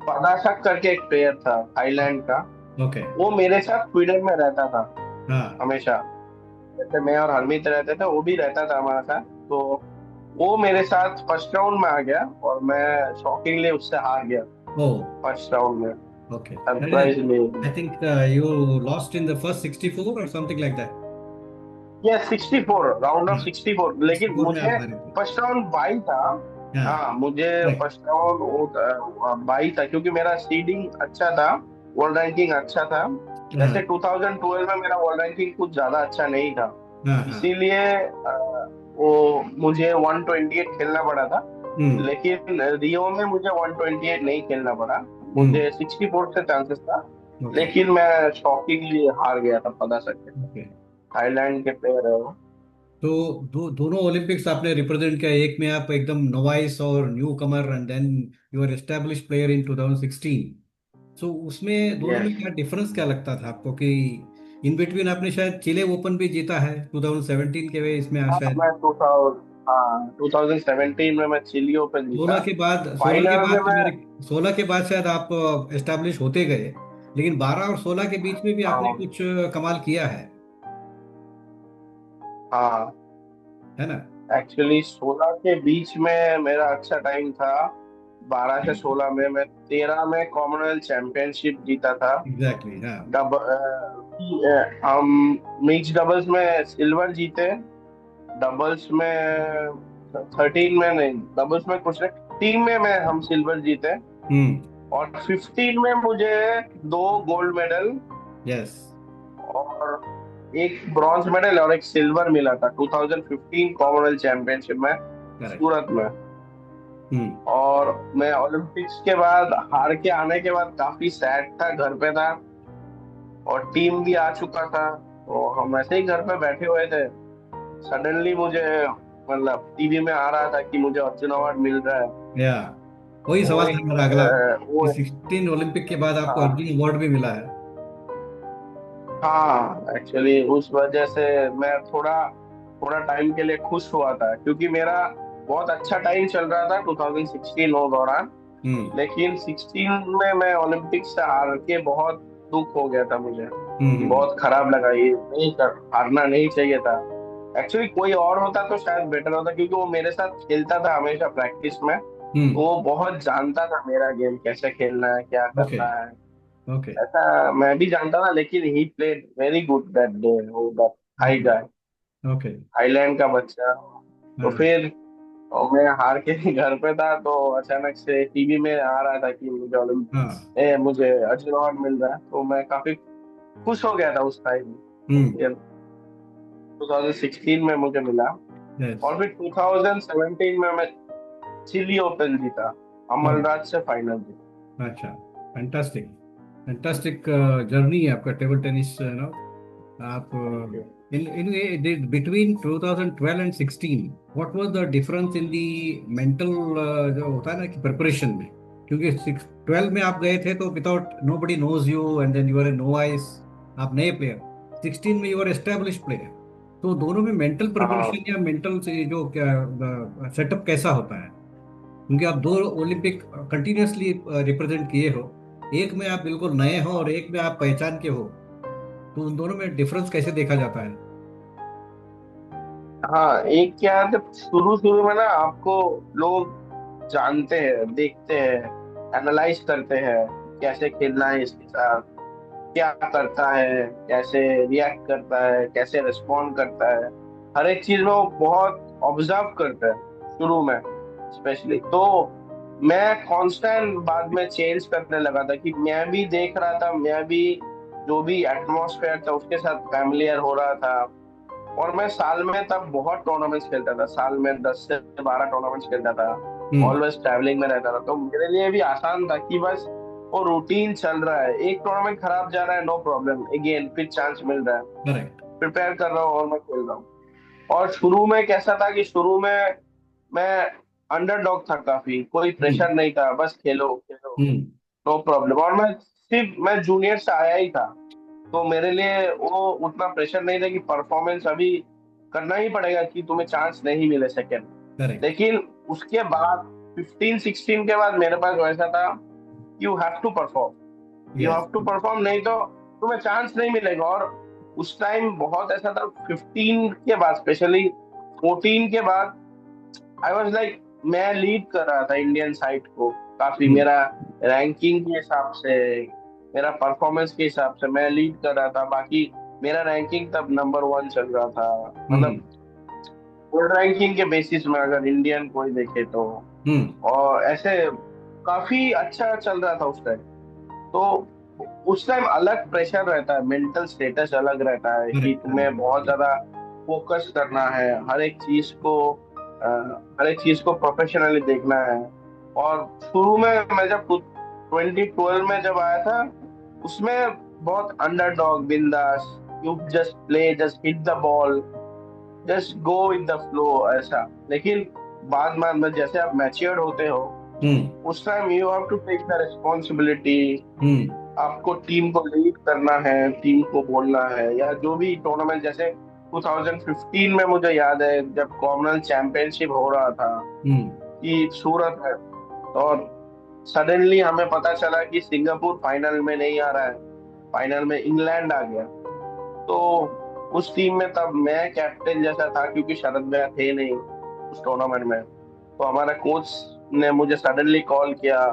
पदाशक करके एक प्लेयर था थाईलैंड का, ओके। वो मेरे साथ स्वीडन में रहता था हाँ। हमेशा। जैसे मैं और हरमीत रहते थे, वो भी रहता था हमारे साथ। तो वो मेरे साथ फर्स्ट राउंड में आ गया, और मैं शॉकिंगली उससे हार गया ओ। फर्स्ट राउंड में, okay. सरप्राइजली। I think you lost in the first 64 or something like that. ये 64, राउंड ऑफ हाँ, 64, लेकिन 64 में आप मुझे हारे थे। फर्स्ट राउंड 22 था। हाँ। हाँ, मुझे राइट। फर्स्ट राउंड वो 22 था, क्योंकि मेरा सीडिंग अच्छा था, वर्ल्ड रैंकिंग अच्छा था। हाँ। जैसे 2012 में मेरा वर्ल्ड रैंकिंग कुछ ज्यादा अच्छा नहीं था, हाँ। हाँ। इसीलिए वो मुझे 128 खेलना पड़ा था। लेकिन रियो में मुझे 128 नहीं खेलना पड़ा, मुझे 64 से चांसेस था, ओके लेकिन मैं शॉकिंगली हार गया था 15 सेकंड। ओके। थाईलैंड के प्लेयर है वो। तो दोनों ओलंपिक्स आपने रिप्रेजेंट किया, एक में आप एकदम नोवाइस और newcomer and then you are establish player in 2016। सो उसमें दोनों में यस। क्या डिफरेंस क्या लगता था आपको कि इन बिटवीन आपने शायद चिले ओपन भी जीता है 2017 के वे इसमें हाँ शायद। मैं 2017 में मैं चिली ओपन जीता। 16 के फाइनल में बाद तो मैं, मेरे 16 के बाद शायद आप एस्टेब्लिश होते गए, लेकिन 12 और 16 के बीच में भी आपने हाँ कुछ कमाल किया हाँ, है ना? एक्चुअली 16 के बीच में मेरा अच्छा टाइम था। 12 से 16 में मैं 13 में कॉमनवेल्थ चैंपियनशिप जीता था। एग्जैक्टली हाँ। हम मिक्स डबल्स में सिल्वर जीते, डबल्स में 13 में नहीं, डबल्स में कुछ नहीं, टीम में मैं हम सिल्वर जीते। हम्म। और 15 में मुझे 2 गोल्ड मेडल यस। और एक ब्रॉन्ज मेडल और एक सिल्वर मिला था 2015 कॉमनवेल्थ चैंपियनशिप में, करेक्ट। सूरत में। हम्म। और मैं ओलंपिक्स के बाद हार के आने के बाद काफी सैड था, घर पे था, और टीम भी आ चुका था, तो हम ऐसे ही घर पे बैठे हुए थे। सडनली मुझे, मतलब टीवी में आ रहा था कि मुझे अर्जुन अवार्ड मिल रहा है। या वही वो सवाल था एक मेरा अगला वो कि 16 ओलंपिक के बाद आपको हाँ अर्जुन अवार्ड भी मिला है। हाँ, एक्चुअली उस वजह से मैं थोड़ा थोड़ा टाइम के लिए खुश हुआ था, क्योंकि मेरा बहुत अच्छा टाइम चल रहा था 2016 वो दौरान। हम्म लेकिन 16 में मैं ओलंपिक से हार के बहुत दुख हो गया था मुझे, हम्म बहुत खराब लगा, ये नहीं कर, हारना नहीं चाहिए था। एक्चुअली कोई और होता तो शायद बेटर होता, क्योंकि वो मेरे साथ खेलता था हमेशा प्रैक्टिस में, तो हम्म। वो बहुत जानता था मेरा गेम कैसे खेलना है, क्या ओके करना है। ओके ऐसा मैं भी जानता था, लेकिन he played very good that day, वो हाई ओके गाय, ओके। थाईलैंड का बच्चा। तो हाँ फिर और मैं हार के घर पे था, तो अचानक से टीवी में आ रहा था कि हाँ। मुझे अर्जुन अवार्ड मिल रहा है, तो मैं काफी खुश हो गया था उस टाइम। हम्म। ये 2016 में मुझे मिला। यस। और फिर 2017 में मैं चिली ओपन जीता, अमलराज से फाइनल जीता। अच्छा। फैंटास्टिक फैंटास्टिक जर्नी है आपका टेबल टेनिस ना। आप in in between 2012 and 16 what was the difference in the mental जो होता है ना कि प्रिपरेशन में, क्योंकि 12 में आप गए थे तो without nobody knows you and then you are a novice, आप नए प्लेयर। 16 में यू आर एस्टेब्लिश प्लेयर। तो दोनों में मेंटल हाँ प्रिपरेशन या मेंटल से जो क्या सेटअप कैसा होता है, क्योंकि आप दो ओलंपिक कंटिन्यूअसली रिप्रेजेंट किए हो, एक में आप बिल्कुल नए हो और एक में आप पहचान के हो, तो उन दोनों में डिफरेंस कैसे देखा जाता है? हाँ, एक क्या है, जब शुरू शुरू में ना आपको लोग जानते हैं, देखते हैं, एनालाइज करते हैं, कैसे खेलना है इसके साथ, क्या करता है, कैसे रिएक्ट करता है, कैसे रिस्पॉन्ड करता है, हर एक चीज में वो बहुत ऑब्जर्व करता है शुरू में, स्पेशली। तो मैं कांस्टेंट बाद में चेंज करने लगा था, कि मैं भी देख रहा था, मैं भी जो भी एटमॉस्फेयर था उसके साथ फैमिलियर हो रहा था। और मैं साल में तब बहुत टूर्नामेंट्स खेलता था, साल में 10 से 12 टूर्नामेंट्स खेलता था, हम्म। ऑलवेज ट्रैवलिंग में रहता था, तो मेरे लिए भी आसान था कि बस वो रूटीन चल रहा है, एक टूर्नामेंट खराब जा रहा है, नो प्रॉब्लम, अगेन फिर चांस मिल रहा है, करेक्ट। प्रिपेयर कर रहा हूँ और मैं खेल रहा हूँ। और शुरू में कैसा था कि शुरू में मैं अंडरडॉग था काफी, कोई हम्म प्रेशर नहीं था, बस खेलो खेलो, हम्म नो प्रॉब्लम। और मैं जूनियर से आया ही था, तो मेरे लिए वो उतना प्रेशर नहीं था कि परफॉर्मेंस अभी करना ही पड़ेगा, कि तुम्हें चांस नहीं मिले सेकंड। करेक्ट। लेकिन उसके बाद 15-16 के बाद मेरे पास वैसा था, you have to perform, you yes. Have to perform, नहीं तो तुम्हें चांस नहीं मिलेगा। और उस टाइम बहुत ऐसा था, 15 के बाद स्पेशली, 14 के बाद आई वाज लाइक, मैं लीड कर रहा था इंडियन साइड को काफी, हम्म मेरा रैंकिंग के हिसाब से, मेरा परफॉर्मेंस के हिसाब से मैं लीड कर रहा था। बाकी मेरा रैंकिंग तब नंबर 1 चल रहा था, मतलब हम्म वर्ल्ड रैंकिंग के बेसिस में अगर इंडियन कोई देखे तो। हम्म। और ऐसे काफी अच्छा चल रहा था उस टाइम। तो उस टाइम अलग प्रेशर रहता है, मेंटल स्टेटस अलग रहता है, कि करेक्ट तुम्हें करेक्ट। बहुत ज्यादा फोकस करना है हर एक चीज को, हर एक चीज को प्रोफेशनली देखना है। और शुरू में मैं जब 2012 में जब आया था, उसमें बहुत अंडरडॉग, बिंदास, you just play, just hit the ball, just go with the flow, ऐसा। लेकिन बाद में जैसे आप मैच्योर्ड होते हो, हम्म। उस time you have to take the responsibility. Hmm. आपको टीम को लीड करना है, टीम को बोलना है, या जो भी टूर्नामेंट, जैसे 2015 में मुझे याद है जब कॉमनवेल्थ चैंपियनशिप हो रहा था हम्म। कि सूरत है, और सडनली हमें पता चला कि सिंगापुर फाइनल में नहीं आ रहा है, फाइनल में इंग्लैंड आ गया। तो उस टीम में तब मैं कैप्टन जैसा था, क्योंकि शरद भैया थे नहीं उस टूर्नामेंट में। तो हमारा कोच ने मुझे सडनली कॉल किया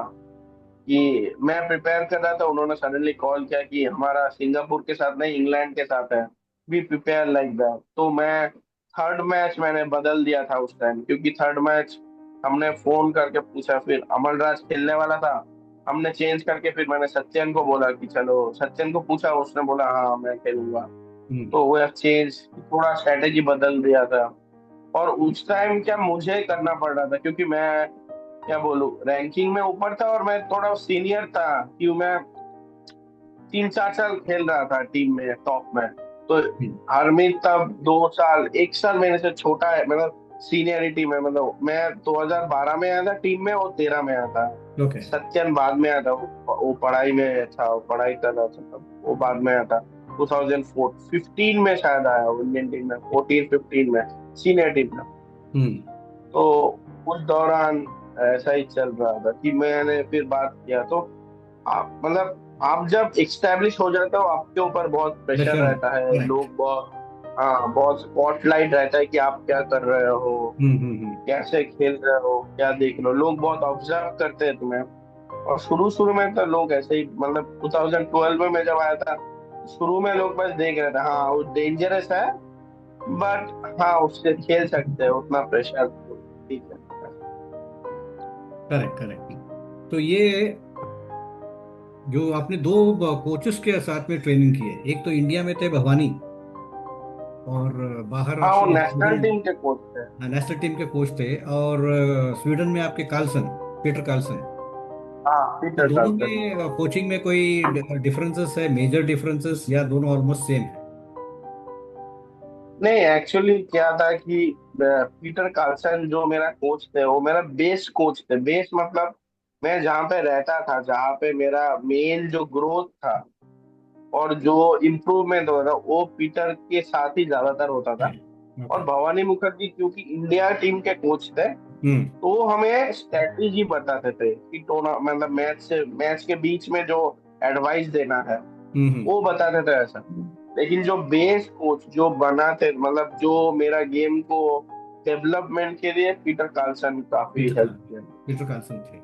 कि मैं प्रिपेयर कर रहा था, उन्होंने सडनली कॉल किया कि हमारा सिंगापुर के साथ नहीं, इंग्लैंड के साथ है, बी प्रिपेयर लाइक दैट। तो मैं थर्ड मैच मैंने बदल दिया था उस टाइम, क्योंकि थर्ड मैच हमने फोन करके पूछा, फिर अमलराज खेलने वाला था, हमने चेंज करके फिर मैंने सचिन को बोला कि चलो, सचिन को पूछा, उसने बोला हाँ मैं खेलूंगा। हम्म। तो वो चेंज, थोड़ा स्ट्रेटेजी बदल दिया था। और उस टाइम क्या मुझे करना पड़ रहा था, क्योंकि मैं क्या बोलूं, रैंकिंग में ऊपर था और मैं थोड़ा सीनियर था, क्यों मैं 3-4 साल खेल रहा था टीम में, टॉप में। तो हम्म। हरमीत तब 2 साल, 1 साल मेरे से छोटा है, मतलब सीनियरिटी में, मतलब मैं 2012 में आया था टीम में, और 13 में आया था। ओके। सत्यन बाद में आया था, वो पढ़ाई में था, वो पढ़ाई कर रहा था तब, वो बाद में आया था। 2015 में शायद आया वो इंडियन टीम में, 14-15 में सीनियर टीम में। हम्म। तो उस दौरान ऐसा ही चल रहा था कि मैंने फिर बात किया। तो आप मतलब आप जब एक्स्टैब्लिश हो जाते हो, आपके ऊपर बहुत प्रेशर प्रेशर। रहता है, करेक्ट। लोग बहुत, हाँ, बहुत स्पॉटलाइट रहता है कि आप क्या कर रहे हो, हम्म। हम्म। कैसे खेल रहे हो, क्या देख रहे हो, लोग बहुत ऑब्जर्व करते हैं तुम्हें। और शुरू शुरू में तो लोग ऐसे ही, मतलब 2012 में मैं जब आया था, शुरू में लोग बस देख रहे थे, हाँ वो डेंजरस है, बट हाँ उससे खेल सकते हैं, उतना प्रेशर ठीक है। Correct, correct. तो ये जो आपने दो कोचेस के साथ में ट्रेनिंग की है, एक तो इंडिया में थे भवानी, और बाहर हाँ वो आपके नेशनल स्वीडन, टीम के कोच थे। नेशनल टीम के कोच थे, और स्वीडन में आपके कार्लसन, पीटर कार्लसन। हाँ तो पीटर दोनों कार्लसन। में कोचिंग में कोई डिफरेंसेस है, मेजर डिफरेंसेस, या दोनों ऑलमोस्ट सेम है? नहीं, एक्चुअली क्या था कि पीटर कार्लसन जो मेरा कोच थे, वो मेरा बेस कोच थे। बेस मतलब मैं जहाँ पे रहता था, जहाँ पे मेरा मेन जो ग्रोथ था और जो इम्प्रूवमेंट हो रहा था, वो पीटर के साथ ही ज्यादातर होता था। ओके। और भवानी मुखर्जी क्योंकि इंडिया टीम के कोच थे, हम्म। तो वो हमें स्ट्रेटेजी बताते थे कि टोना, मतलब मैच के बीच में जो एडवाइस देना है, हम्म। वो बताते थे ऐसा। लेकिन जो बेस कोच जो बनाते, मतलब जो मेरा गेम को डेवलपमेंट के लिए, पीटर कार्लसन काफी पीटर हेल्प कार्ल किया। पीटर कार्लसन थे।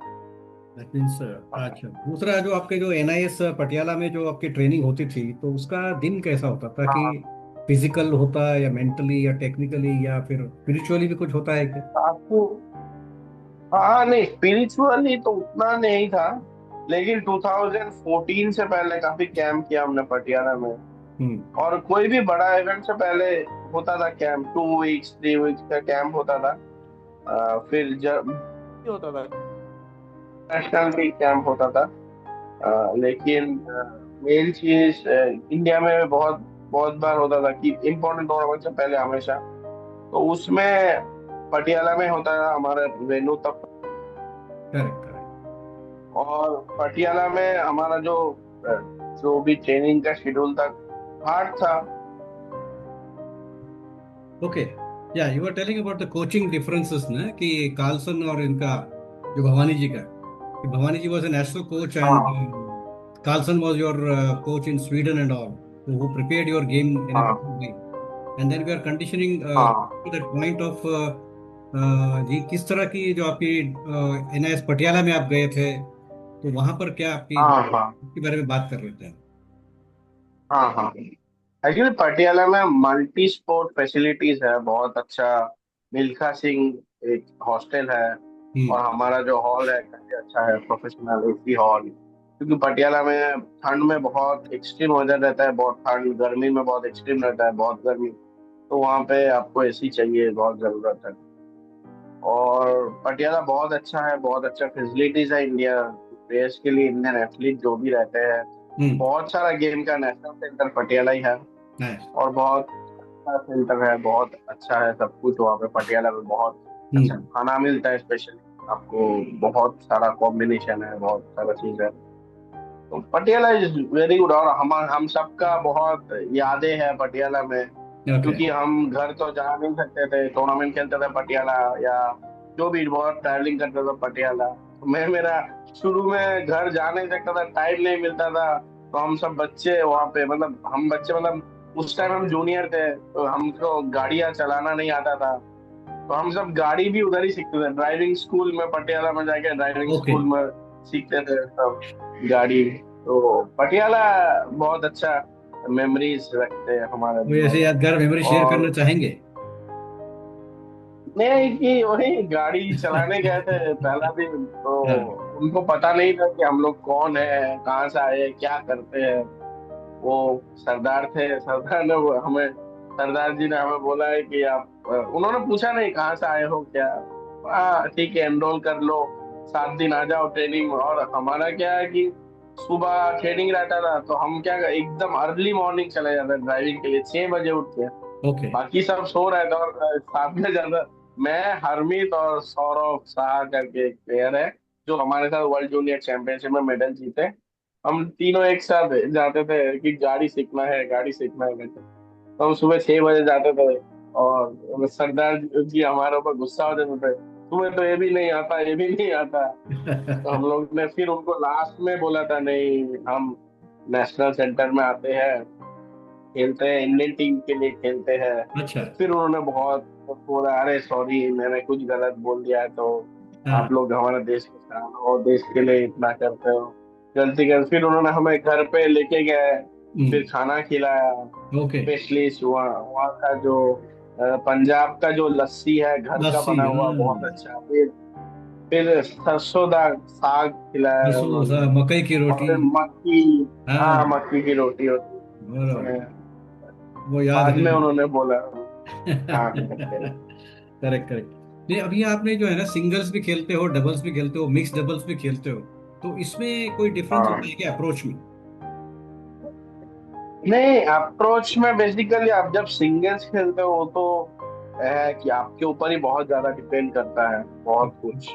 दैट मीन्स, अच्छा, दूसरा जो आपके जो एनआईएस पटियाला में जो आपकी ट्रेनिंग होती थी, तो उसका दिन कैसा होता था? कि हाँ, फिजिकल होता है, या मेंटली, या टेक्निकली, या फिर स्पिरिचुअली भी कुछ होता है क्या? आपको, हाँ नहीं, स्पिरिचुअली तो उतना नहीं था, लेकिन 2014 से पहले काफी कैंप किया हमने पटियाला में। हम्म। और कोई भी बड़ा इवेंट से पहले होता था कैंप, 2 वीक्स 3 वीक्स का कैंप होता था। फिर जब होता था नेशनल भी कैंप होता था। लेकिन मेन चीज इंडिया में बहुत बहुत बार होता था कि इम्पोर्टेंट टूर्नामेंट से पहले हमेशा, तो उसमें पटियाला में होता था हमारा वेन्यू तब। Correct, correct. और पटियाला में हमारा अ, जो भी ट्रेनिंग का शेड्यूल था, हार्ड था। Okay. Yeah you are telling about the coaching differences ना, कि कार्लसन और इनका, जो भवानी जी का, कि भवानी जी was a national coach, and हाँ Carlson was your coach in Sweden and all, who prepared your game in a हाँ better way. And then we are conditioning हाँ to that point of जी, किस तरह की जो आपकी एनआईएस पटियाला में आप गए थे, तो वहां पर क्या आपकी हाँ हाँ के बारे में बात कर रहे थे? हाँ हाँ। एक्चुअली पटियाला में मल्टी स्पोर्ट फैसिलिटीज है, बहुत अच्छा। मिल्खा सिंह एक हॉस्टल है, और हम्म। हमारा जो हॉल है काफी अच्छा है, प्रोफेशनल एसी हॉल। क्योंकि पटियाला में ठंड में बहुत एक्सट्रीम वेदर रहता है, बहुत ठंड, गर्मी में बहुत एक्सट्रीम रहता है, बहुत गर्मी। तो वहाँ पे आपको एसी चाहिए, बहुत जरूरत है। और पटियाला बहुत अच्छा है, बहुत अच्छा फैसिलिटीज है। इंडिया देश के लिए इंडियन एथलीट जो भी रहते हैं, बहुत सारा गेम का नेशनल सेंटर पटियाला ही है। नाइस। और बहुत अच्छा सेंटर है, बहुत अच्छा है सब कुछ वहाँ पे पटियाला में। बहुत अच्छा खाना मिलता है, स्पेशली आपको बहुत सारा कॉम्बिनेशन है, बहुत सारा चीज है। तो पटियाला इज वेरी गुड। और हम सबका बहुत यादें हैं पटियाला में, ओके। क्योंकि हम घर तो जा नहीं सकते थे, टूर्नामेंट खेलते थे पटियाला, या जो भी बहुत ट्रैवलिंग करते थे पटियाला। तो मैं मेरा शुरू में घर जा नहीं सकता था, टाइम नहीं मिलता था। तो हम सब बच्चे वहाँ पे, मतलब हम बच्चे, मतलब उस टाइम हम जूनियर थे, तो हमको गाड़ियाँ चलाना नहीं आता था। तो हम सब गाड़ी भी उधर ही सीखते थे, ड्राइविंग स्कूल में पटियाला में जाके ड्राइविंग ओके। स्कूल में सीखते थे सब गाड़ी। तो पटियाला बहुत अच्छा मेमोरीज रखते हैं हमारे कोई दिमाग ऐसे में। यादगार मेमोरी शेयर और करना चाहेंगे? नहीं, कि वही गाड़ी चलाने गए थे पहला दिन, तो हाँ। उनको पता नहीं था कि हम लोग कौन है, कहाँ से आए, क्या करते हैं। वो सरदार थे, सरदार ने सरदार जी ने हमें बोला है कि आप उन्होंने पूछा नहीं कहाँ से आए हो क्या। हाँ ठीक है, एनरोल कर लो, 7 दिन आ जाओ ट्रेनिंग में। और हमारा क्या है कि सुबह ट्रेनिंग रहता था, तो हम क्या एकदम अर्ली मॉर्निंग चले जाते ड्राइविंग के लिए, 6 बजे उठ के। ओके। बाकी सब सो रहे थे, और साथ में ज्यादा मैं, हरमीत और सौरभ शाह करके एक प्लेयर है, जो हमारे साथ वर्ल्ड जूनियर चैंपियनशिप में मेडल जीते। हम तीनों एक साथ जाते थे कि गाड़ी सीखना है, गाड़ी सीखना है करके। तो हम सुबह 6 बजे जाते थे, और सरदार जी हमारे ऊपर गुस्सा हो जाते थे, तुम्हें तो ये भी नहीं आता, ये भी नहीं आता। तो हम लोग ने फिर उनको लास्ट में बोला था, नहीं हम नेशनल सेंटर में आते हैं, खेलते हैं, इंडियन टीम के लिए खेलते हैं। अच्छा। फिर उन्होंने बहुत बोला, अरे सॉरी मैंने कुछ गलत बोल दिया है, तो हाँ। आप लोग हमारे देश के शान हो, देश के लिए इतना करते हो, गलती कर। फिर उन्होंने हमें घर पे लेके गए, फिर खाना खिलाया। ओके। स्पेशलिस्ट वहाँ वहाँ का जो पंजाब का जो लस्सी है घर का लस्सी, बना हुआ, बहुत हाँ। अच्छा। फिर सरसों का साग खिलाया उन्होंने। मकई की और रोटी। फिर मक्की, हाँ हाँ। मक्की की रोटी होती बराबर। है। वो याद बाद है। में उन्होंने बोला हाँ करके। Correct, correct. नहीं, अभी आपने जो है ना, सिंगल्स भी खेलते हो, डबल्स भी खेलते हो, मिक्स डबल्स भी खेलते हो, तो इसमें कोई डिफरेंस होता हाँ है क्या अप्रोच में? नहीं, अप्रोच में बेसिकली आप जब सिंगल्स खेलते हो तो है कि आपके ऊपर ही बहुत ज्यादा डिपेंड करता है बहुत कुछ।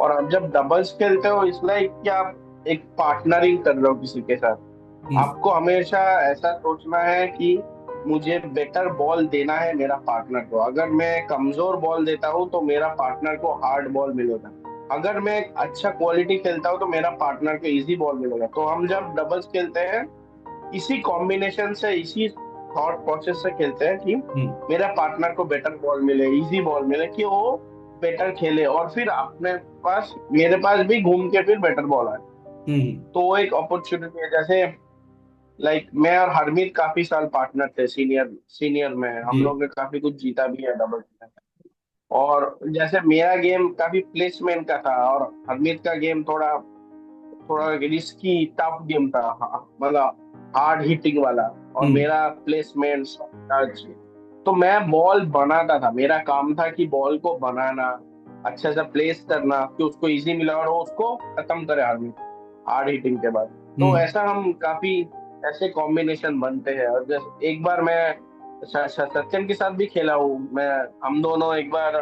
और आप जब डबल्स खेलते हो, इसलिए कि आप एक पार्टनरिंग कर रहे हो किसी के साथ। हम्म। आपको हमेशा ऐसा सोचना है कि मुझे बेटर बॉल देना है मेरा पार्टनर को। अगर मैं कमजोर बॉल देता हूँ तो मेरा पार्टनर को हार्ड बॉल मिलेगा। अगर मैं अच्छा क्वालिटी खेलता हूँ तो मेरा पार्टनर को इजी बॉल मिलेगा। तो हम जब डबल्स खेलते हैं, इसी कॉम्बिनेशन से, इसी थॉट प्रोसेस से खेलते हैं कि हम्म। मेरा पार्टनर को बेटर बॉल मिले, इजी बॉल मिले, कि वो बेटर खेले, और फिर अपने पास, मेरे पास भी घूम के फिर बेटर बॉल आए। हम्म। तो वो एक अपॉर्चुनिटी है। जैसे लाइक मैं और हरमीत काफी साल पार्टनर थे, सीनियर सीनियर में हम जी। लोग ने काफी कुछ जीता भी है डबल में। और जैसे मेरा गेम काफी प्लेसमेंट का था, और हरमीत का गेम थोड़ा थोड़ा रिस्की टफ गेम था, मतलब हार्ड हिटिंग वाला। और हम्म। मेरा प्लेसमेंट टच। तो मैं बॉल बनाता था, मेरा काम था कि बॉल को बनाना, अच्छे से प्लेस करना कि उसको इजी मिला और वो उसको खत्म करे हार्ड हिटिंग के बाद। तो हम्म। ऐसा हम काफी ऐसे कॉम्बिनेशन बनते हैं। और जैसे एक बार मैं सचिन के साथ भी खेला हूँ मैं। हम दोनों एक बार,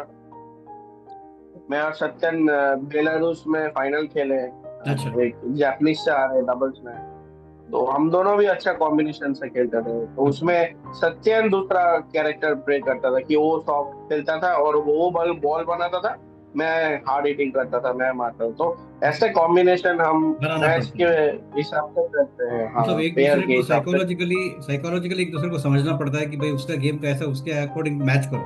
मैं और सत्यन बेलारूस में फाइनल खेले। अच्छा। एक जापानीज से आ रहे डबल्स में। तो हम दोनों भी अच्छा कॉम्बिनेशन से खेलते थे। तो उसमें सत्यन दूसरा कैरेक्टर प्ले करता था कि वो सॉफ्ट खेलता था और वो बॉल बॉल बनाता था, मैं हार्ड हिटिंग करता था, मैं मारता था। तो ऐसे कॉम्बिनेशन हम बनाना मैच पड़ता के है। हिसाब से करते हैं, मतलब हाँ एक पेयर दूसरे के को हिसाब से। साइकोलॉजिकली साइकोलॉजिकली एक दूसरे को समझना पड़ता है कि भाई उसका गेम कैसा है, उसके अकॉर्डिंग मैच करो।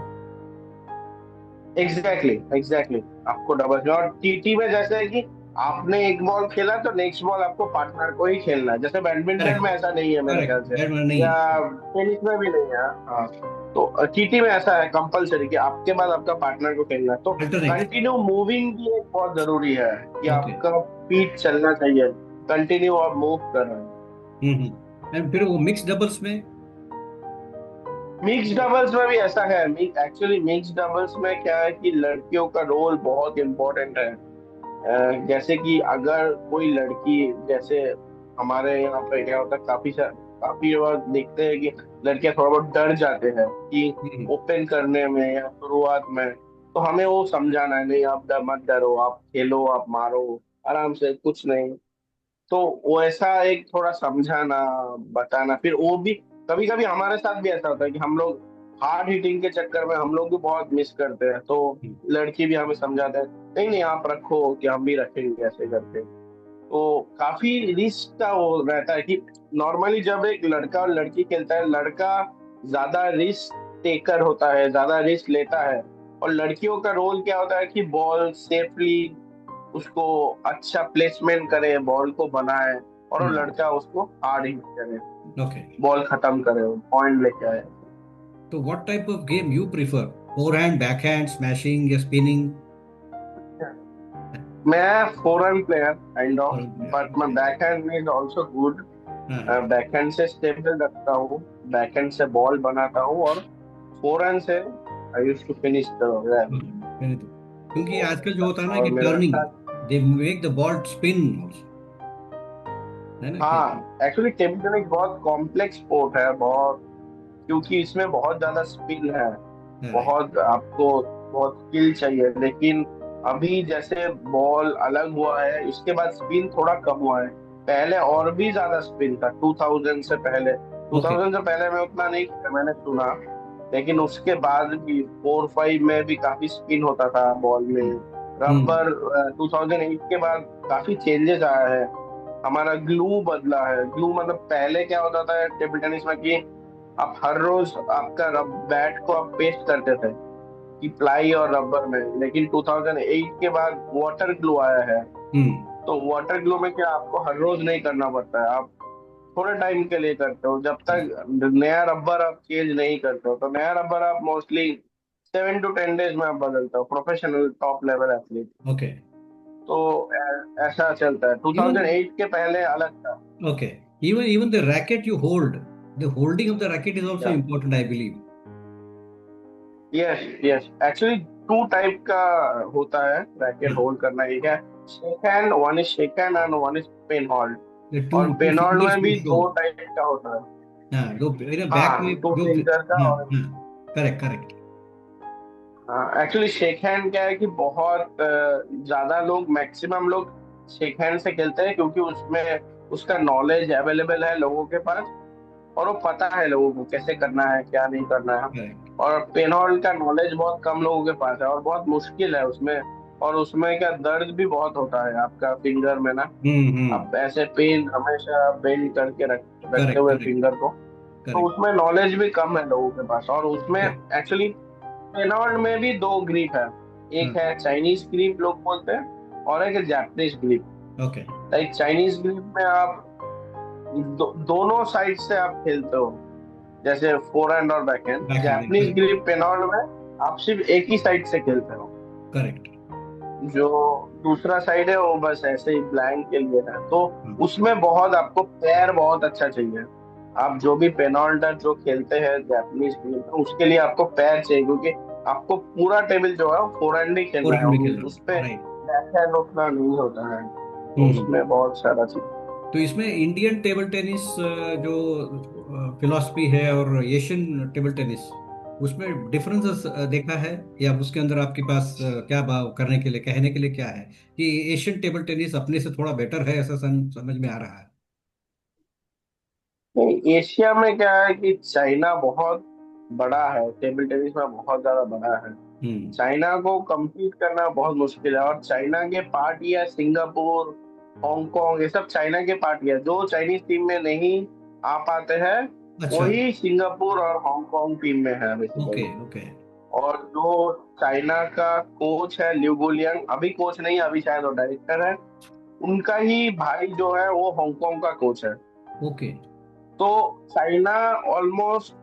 Exactly exactly. आपको डबल, और टीटी में जैसे है कि आपने एक बॉल खेला तो नेक्स्ट बॉल आपको पार्टनर को ही खेलना है। जैसे बैडमिंटन करेक्ट, में ऐसा नहीं है मेरे ख्याल करेक्ट, से, बैट नहीं या है। टेनिस में भी नहीं है। हाँ, तो टीटी में ऐसा है कंपलसरी कि आपके बाद आपका पार्टनर को खेलना है। तो अल्टरनेट। कंटिन्यू मूविंग भी एक बहुत जरूरी है, कि ओके। आपका फीट चलना चाहिए, कंटिन्यू आप मूव कर रहे हैं। एंड फिर वो मिक्स डबल्स में? मिक्स डबल्स में भी ऐसा है। एक्चुअली मिक्स डबल्स में क्या है कि लड़कियों का रोल बहुत इम्पोर्टेंट है। जैसे कि अगर कोई लड़की, जैसे हमारे यहाँ पे क्या होता है, काफी बार देखते हैं कि लड़कियां थोड़ा बहुत डर जाते हैं कि हम्म, ओपन करने में या शुरुआत में। तो हमें वो समझाना है, नहीं आप मत डरो, आप खेलो, आप मारो आराम से, कुछ नहीं। तो वो ऐसा एक थोड़ा समझाना, बताना। फिर वो भी कभी कभी हमारे साथ भी ऐसा होता है कि हम लोग हार्ड हिटिंग के चक्कर में हम लोग भी बहुत मिस करते हैं, तो हम्म, लड़की भी हमें समझाते हैं, नहीं नहीं आप रखो कि हम भी रखेंगे ऐसे करके। तो काफी रिस्क का वो रहता है कि नॉर्मली जब एक लड़का और लड़की खेलता है, लड़का ज्यादा रिस्क टेकर होता है, ज्यादा रिस्क लेता है। और लड़कियों का रोल क्या होता है कि बॉल सेफली उसको अच्छा प्लेसमेंट करे, बॉल को बनाए, और वो हम्म, लड़का उसको हार्ड हिट करे, ओके। बॉल खत्म करे, पॉइंट लेके आए। तो what type of game you prefer, forehand, backhand, smashing या स्पिनिंग? मैं forehand player kind of, but my okay. Backhand is also good. हाँ हाँ। बैकहैंड से स्टेबल रखता हूँ, बैकहैंड से बॉल बनाता हूँ, और फोरहैंड से I used to finish the rally. मैंने तो, क्योंकि आजकल जो होता है ना और कि मेरा टर्निंग, अच्छा। They make the ball spin also, है ना कि? हाँ, एक्चुअली टेबल टेनिस बहुत कॉम्प्लेक्स स्पोर्ट है, बहुत, क्योंकि इसमें बहुत ज्यादा स्पिन है, राइट। बहुत आपको बहुत स्किल चाहिए। लेकिन अभी जैसे बॉल अलग हुआ है, इसके बाद स्पिन थोड़ा कम हुआ है। पहले और भी ज्यादा स्पिन था, 2000 से पहले। ओके। 2000 से पहले मैं उतना नहीं किया, मैंने सुना। लेकिन उसके बाद भी 4-5 में भी काफी स्पिन होता था बॉल में। हम्म, रबर 2008 के बाद काफी चेंजेस आया है। हमारा ग्लू बदला है। ग्लू मतलब पहले क्या होता था टेबल टेनिस में कि आप हर रोज आपका बैट को आप पेस्ट करते थे कि प्लाई और रबर में। लेकिन 2008 के बाद वाटर ग्लू आया है। हम्म, तो वाटर ग्लू में क्या आपको हर रोज नहीं करना पड़ता है, आप थोड़े टाइम के लिए करते हो, जब तक नया रबर आप चेंज नहीं करते हो। तो नया रबर आप मोस्टली 7 to 10 डेज में आप बदलते हो, professional top level athlete. Okay. तो ऐसा चलता है। इवन 2008 के पहले अलग था। Okay, even the racket you hold, the holding of the racket is also important, I believe. Yes yes, actually two type का होता है रैकेट होल्ड करना। एक है shake hand, one is shake hand and one is pen hold. The two और two pen hold fingers में will भी show. दो टाइप का होता है। हाँ, दो मेरे बैक हाँ, में टू जो। फिंगर का। हाँ और हाँ, करेक्ट करेक्ट। हाँ, एक्चुअली शेक हैंड क्या है कि बहुत ज्यादा लोग, मैक्सिमम लोग शेक हैंड से खेलते हैं, क्योंकि उसमें उसका नॉलेज अवेलेबल है लोगों के पास, और वो पता है लोगों को कैसे करना है, क्या नहीं करना है। करेक्ट। और पेनॉल का नॉलेज बहुत कम लोगों के पास है, और बहुत मुश्किल है उसमें। और उसमें क्या दर्द भी बहुत होता है आपका फिंगर में ना। हम्म। आप ऐसे पेन हमेशा बेंड करके रखते करेक्ट हुए करेक्ट फिंगर को। तो करेक्ट। उसमें नॉलेज भी कम है लोगों के पास। और उसमें ओके। एक्चुअली पेनॉल में भी दो ग्रिप है। हाँ, एक है चाइनीज ग्रिप लोग बोलते हैं, और एक है Japanese grip. Okay. Like Chinese grip में आप दोनों साइड से आप खेलते हो, जैसे फोर हैंड और backhand. Backhand, Japanese correct grip पेनॉल में आप सिर्फ एक ही साइड से खेलते हो। करेक्ट। जो दूसरा साइड है वो बस ऐसे ही ब्लैंक के लिए है। तो हाँ, उसमें बहुत आपको पैर बहुत अच्छा चाहिए। आप जो भी पेनॉल्टर जो खेलते हैं जापानीज ग्रिप में, उसके लिए आपको पैर चाहिए, क्योंकि आपको पूरा टेबल जो है वो फोर हैंड ही फोर खेलना है। हैंड में खेलना उस पे राइट। बैक हैंड उतना नहीं होता है। तो हम्म। उसमें बहुत सारा चीज। तो इसमें इंडियन टेबल टेनिस जो फिलॉसफी है और एशियन टेबल टेनिस, उसमें डिफरेंसेस देखा है, या उसके अंदर आपके पास क्या भाव करने के लिए, कहने के लिए क्या है कि एशियन टेबल टेनिस अपने से थोड़ा बेटर है, ऐसा समझ में आ रहा है? नहीं, एशिया में क्या है कि चाइना बहुत बड़ा है, टेबल टेनिस में बहुत ज्यादा बड़ा है। हम्म। चाइना को compete करना बहुत मुश्किल है। और चाइना के पार्ट ये है, सिंगापुर, हांगकांग, ये सब चाइना के पार्ट है। जो चाइनीज टीम में नहीं आ पाते हैं, अच्छा। वही सिंगापुर और हांगकांग टीम में है ओके बेसिकली। ओके। और जो चाइना का कोच है लिu गुलियांग, अभी कोच नहीं, अभी शायद वो डायरेक्टर है। उनका ही भाई जो है वो हांगकांग का कोच है। ओके तो चाइना ऑलमोस्ट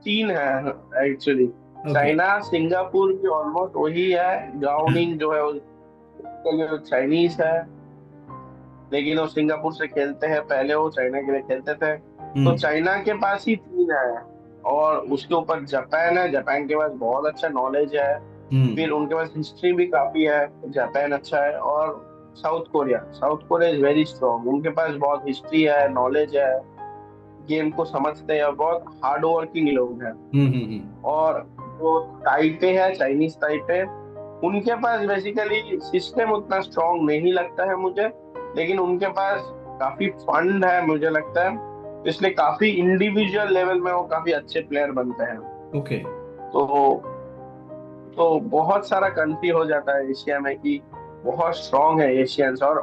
तीन है एक्चुअली। ओके। चाइना सिंगापुर भी ऑलमोस्ट वही है। गाओनिंग जो है उसके लिए वो चाइनीज है, लेकिन वो सिंगापुर से खेलते हैं, पहले वो चाइना के लिए खेलते थे। तो हम्म। चाइना के पास ही तीन है। और उसके ऊपर जापान है, जापान के पास बहुत अच्छा नॉलेज है। फिर उनके पास हिस्ट्री भी काफी है, जापान अच्छा है। और south Korea is very strong, उनके पास बहुत हिस्ट्री है, नॉलेज है, गेम को समझते हैं और बहुत हार्ड वर्किंग लोग हैं। और जो ताइपे है, चाइनीज ताइपे, उनके पास बेसिकली सिस्टम उतना स्ट्रांग नहीं लगता है मुझे, लेकिन उनके पास काफी फंड है मुझे लगता है, तो इसलिए काफी इंडिविजुअल लेवल में वो काफी अच्छे प्लेयर बनते हैं। ओके। तो बहुत सारा कंट्री हो जाता है एशिया में कि बहुत स्ट्रांग है एशियंस। और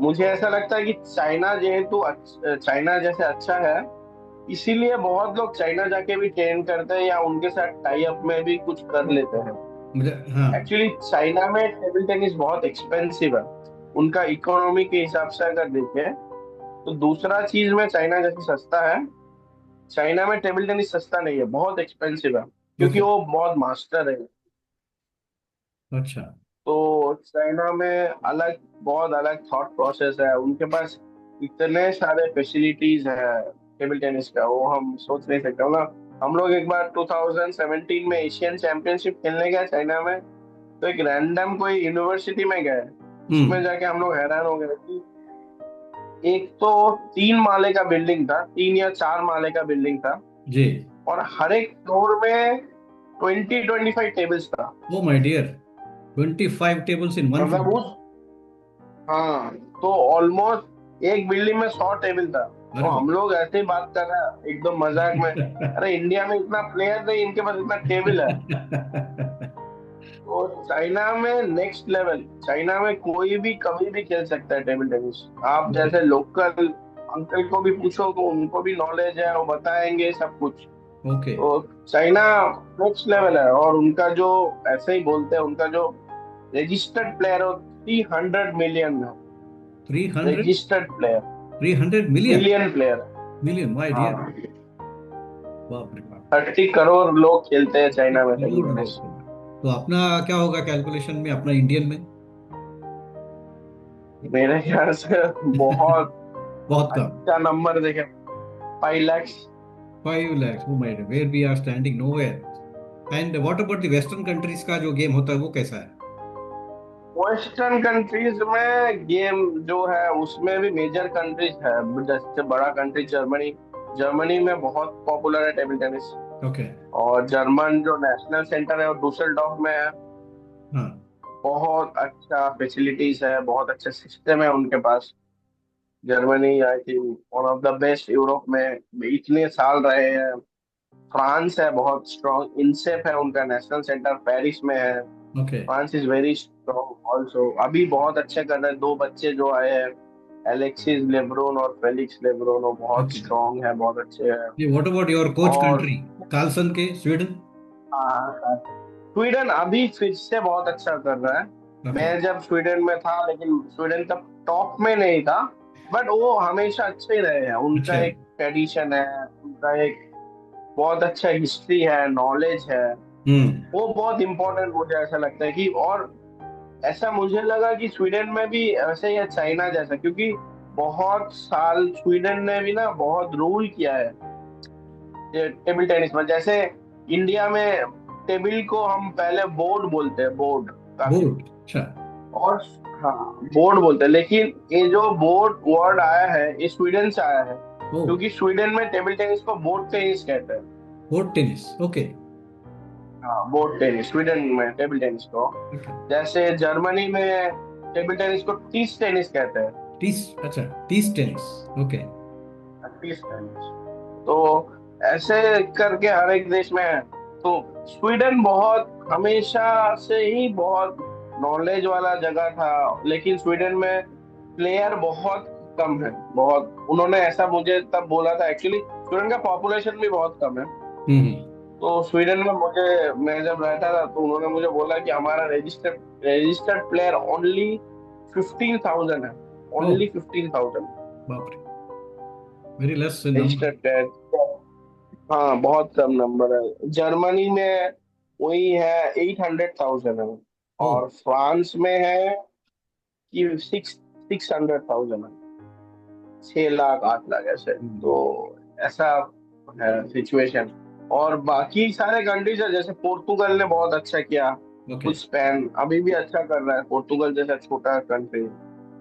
मुझे ऐसा लगता है कि चाइना जेहेतु चाइना जैसे अच्छा है, इसीलिए बहुत लोग चाइना जाके भी ट्रेन करते हैं या उनके साथ टाई अप में भी कुछ कर लेते हैं। मुझे हाँ। एक्चुअली चाइना में टेबल टेनिस बहुत एक्सपेंसिव है, उनका इकोनॉमी के हिसाब से अगर देखें तो दूसरा चीज में चाइना जैसे सस्ता है, चाइना में टेबल टेनिस सस्ता नहीं है, बहुत एक्सपेंसिव है, क्योंकि ओके। वो बहुत मास्टर है। अच्छा। तो चाइना में बहुत अलग थॉट प्रोसेस है, उनके पास इतने सारे फैसिलिटीज है टेबल टेनिस का, वो हम सोच नहीं सकते हो ना। हम लोग एक बार 2017 में एशियन चैंपियनशिप खेलने गए चाइना में, तो एक रैंडम कोई यूनिवर्सिटी में गए, उसमें जाके हम लोग हैरान हो गए कि एक तो 3 माले का बिल्डिंग था, 3 या 4 माले का बिल्डिंग था, जी। और हर एक फ्लोर में 25 टेबल्स था। Oh my dear, 25 tables in one मतलब floor? उस हाँ, तो ऑलमोस्ट एक बिल्डिंग में 100 टेबल था। तो अरे हम लोग ऐसे ही बात कर रहे हैं एकदम मजाक में, अरे इंडिया में इतना प्लेयर नहीं, इनके पास इतना टेबल है। बाप। तो चाइना में नेक्स्ट लेवल, चाइना में कोई भी कभी भी खेल सकता है टेबल टेनिस। आप ओके। जैसे लोकल अंकल को भी पूछो तो उनको भी नॉलेज है, वो बताएंगे सब कुछ। ओके। तो चाइना नेक्स्ट लेवल है। और उनका जो, ऐसे ही बोलते हैं, उनका जो रजिस्टर्ड प्लेयर हो 300 मिलियन है, 300 registered player, 300 million million player. million, my dear. हाँ, बाप रे बाप। 30 करोड़ लोग खेलते हैं चाइना में टेबल करोड़ टेनिस। लोग। तो अपना क्या होगा कैलकुलेशन में, अपना इंडियन में? मेरे ख्याल से बहुत बहुत कम। अच्छा नंबर देखे, 5 lakhs। 5 lakhs, oh my, where we are standing nowhere. And what about the western countries का जो गेम होता है वो कैसा है? वेस्टर्न कंट्रीज में गेम जो है उसमें भी मेजर कंट्रीज है, जैसे बड़ा कंट्री जर्मनी, जर्मनी में बहुत पॉपुलर है टेबल टेनिस। ओके। और जर्मन जो नेशनल सेंटर है वो डुसेलडॉर्फ में है। हाँ। बहुत अच्छा फैसिलिटीज है, बहुत अच्छा सिस्टम है उनके पास। Germany I think one of the best Europe में, इतने साल रहे हैं। फ्रांस है बहुत स्ट्रॉन्ग, इनसेप है उनका नेशनल सेंटर पेरिस में है। Okay. France is very strong also, अभी बहुत अच्छे कर रहे हैं, 2 बच्चे जो आए हैं, एलेक्सिस लेब्रोन और फेलिक्स लेब्रोन, वो बहुत ओके। स्ट्रॉन्ग है, बहुत अच्छे हैं। ये व्हाट अबाउट योर कोच और कंट्री, कार्लसन के स्वीडन? हाँ, स्वीडन अभी फिर से बहुत अच्छा कर रहा है। ओके। मैं जब स्वीडन में था, लेकिन स्वीडन तब टॉप में नहीं था, बट वो हमेशा अच्छे ही रहे हैं। उनका अच्छा। एक ट्रेडिशन है, उनका एक बहुत अच्छा हिस्ट्री है, नॉलेज है, हम्म। वो बहुत इंपॉर्टेंट मुझे ऐसा लगता है कि। और ऐसा मुझे लगा कि स्वीडन में भी ऐसे ही है चाइना जैसा, क्योंकि बहुत साल स्वीडन ने भी ना बहुत रूल किया है टेबल टेनिस में। जैसे इंडिया में टेबल को हम पहले बोर्ड बोलते हैं, बोर्ड काफी, बोर्ड, अच्छा। और हाँ बोर्ड बोलते हैं, लेकिन ये जो बोर्ड वर्ड आया है ये स्वीडन से आया है, ओ, क्योंकि स्वीडन में टेबल टेनिस को बोर्ड टेनिस कहते हैं। Board tennis, okay. हाँ, बोर्ड टेनिस स्वीडन में टेबल टेनिस को। ओके। जैसे जर्मनी में टेबल टेनिस को टीस टेनिस कहते हैं, टीस, अच्छा, टीस टेनिस, ओके। टीस टेनिस। तो ऐसे करके हर एक देश में है। तो स्वीडन बहुत हमेशा से ही बहुत नॉलेज वाला जगह था, लेकिन स्वीडन में प्लेयर बहुत कम है, बहुत। उन्होंने ऐसा मुझे तब बोला था, एक्चुअली स्वीडन का पॉपुलेशन भी बहुत कम है। हम्म। तो स्वीडन में मैं जब रहता था तो उन्होंने मुझे बोला कि हमारा रजिस्टर्ड रजिस्टर्ड प्लेयर ओनली 15,000 है, ओ, ओनली 15,000 बाप रे, very less number. Registered player. हाँ, बहुत कम नंबर है। जर्मनी में वही है, 800,000 है। ओ। और फ्रांस में है कि 600,000 है, 6 लाख 8 लाख ऐसे। तो ऐसा है सिचुएशन। और बाकी सारे कंट्रीज है, जैसे पोर्तुगल ने बहुत अच्छा किया, ओके। कुछ स्पेन अभी भी अच्छा कर रहा है, पोर्तुगल जैसा छोटा कंट्री।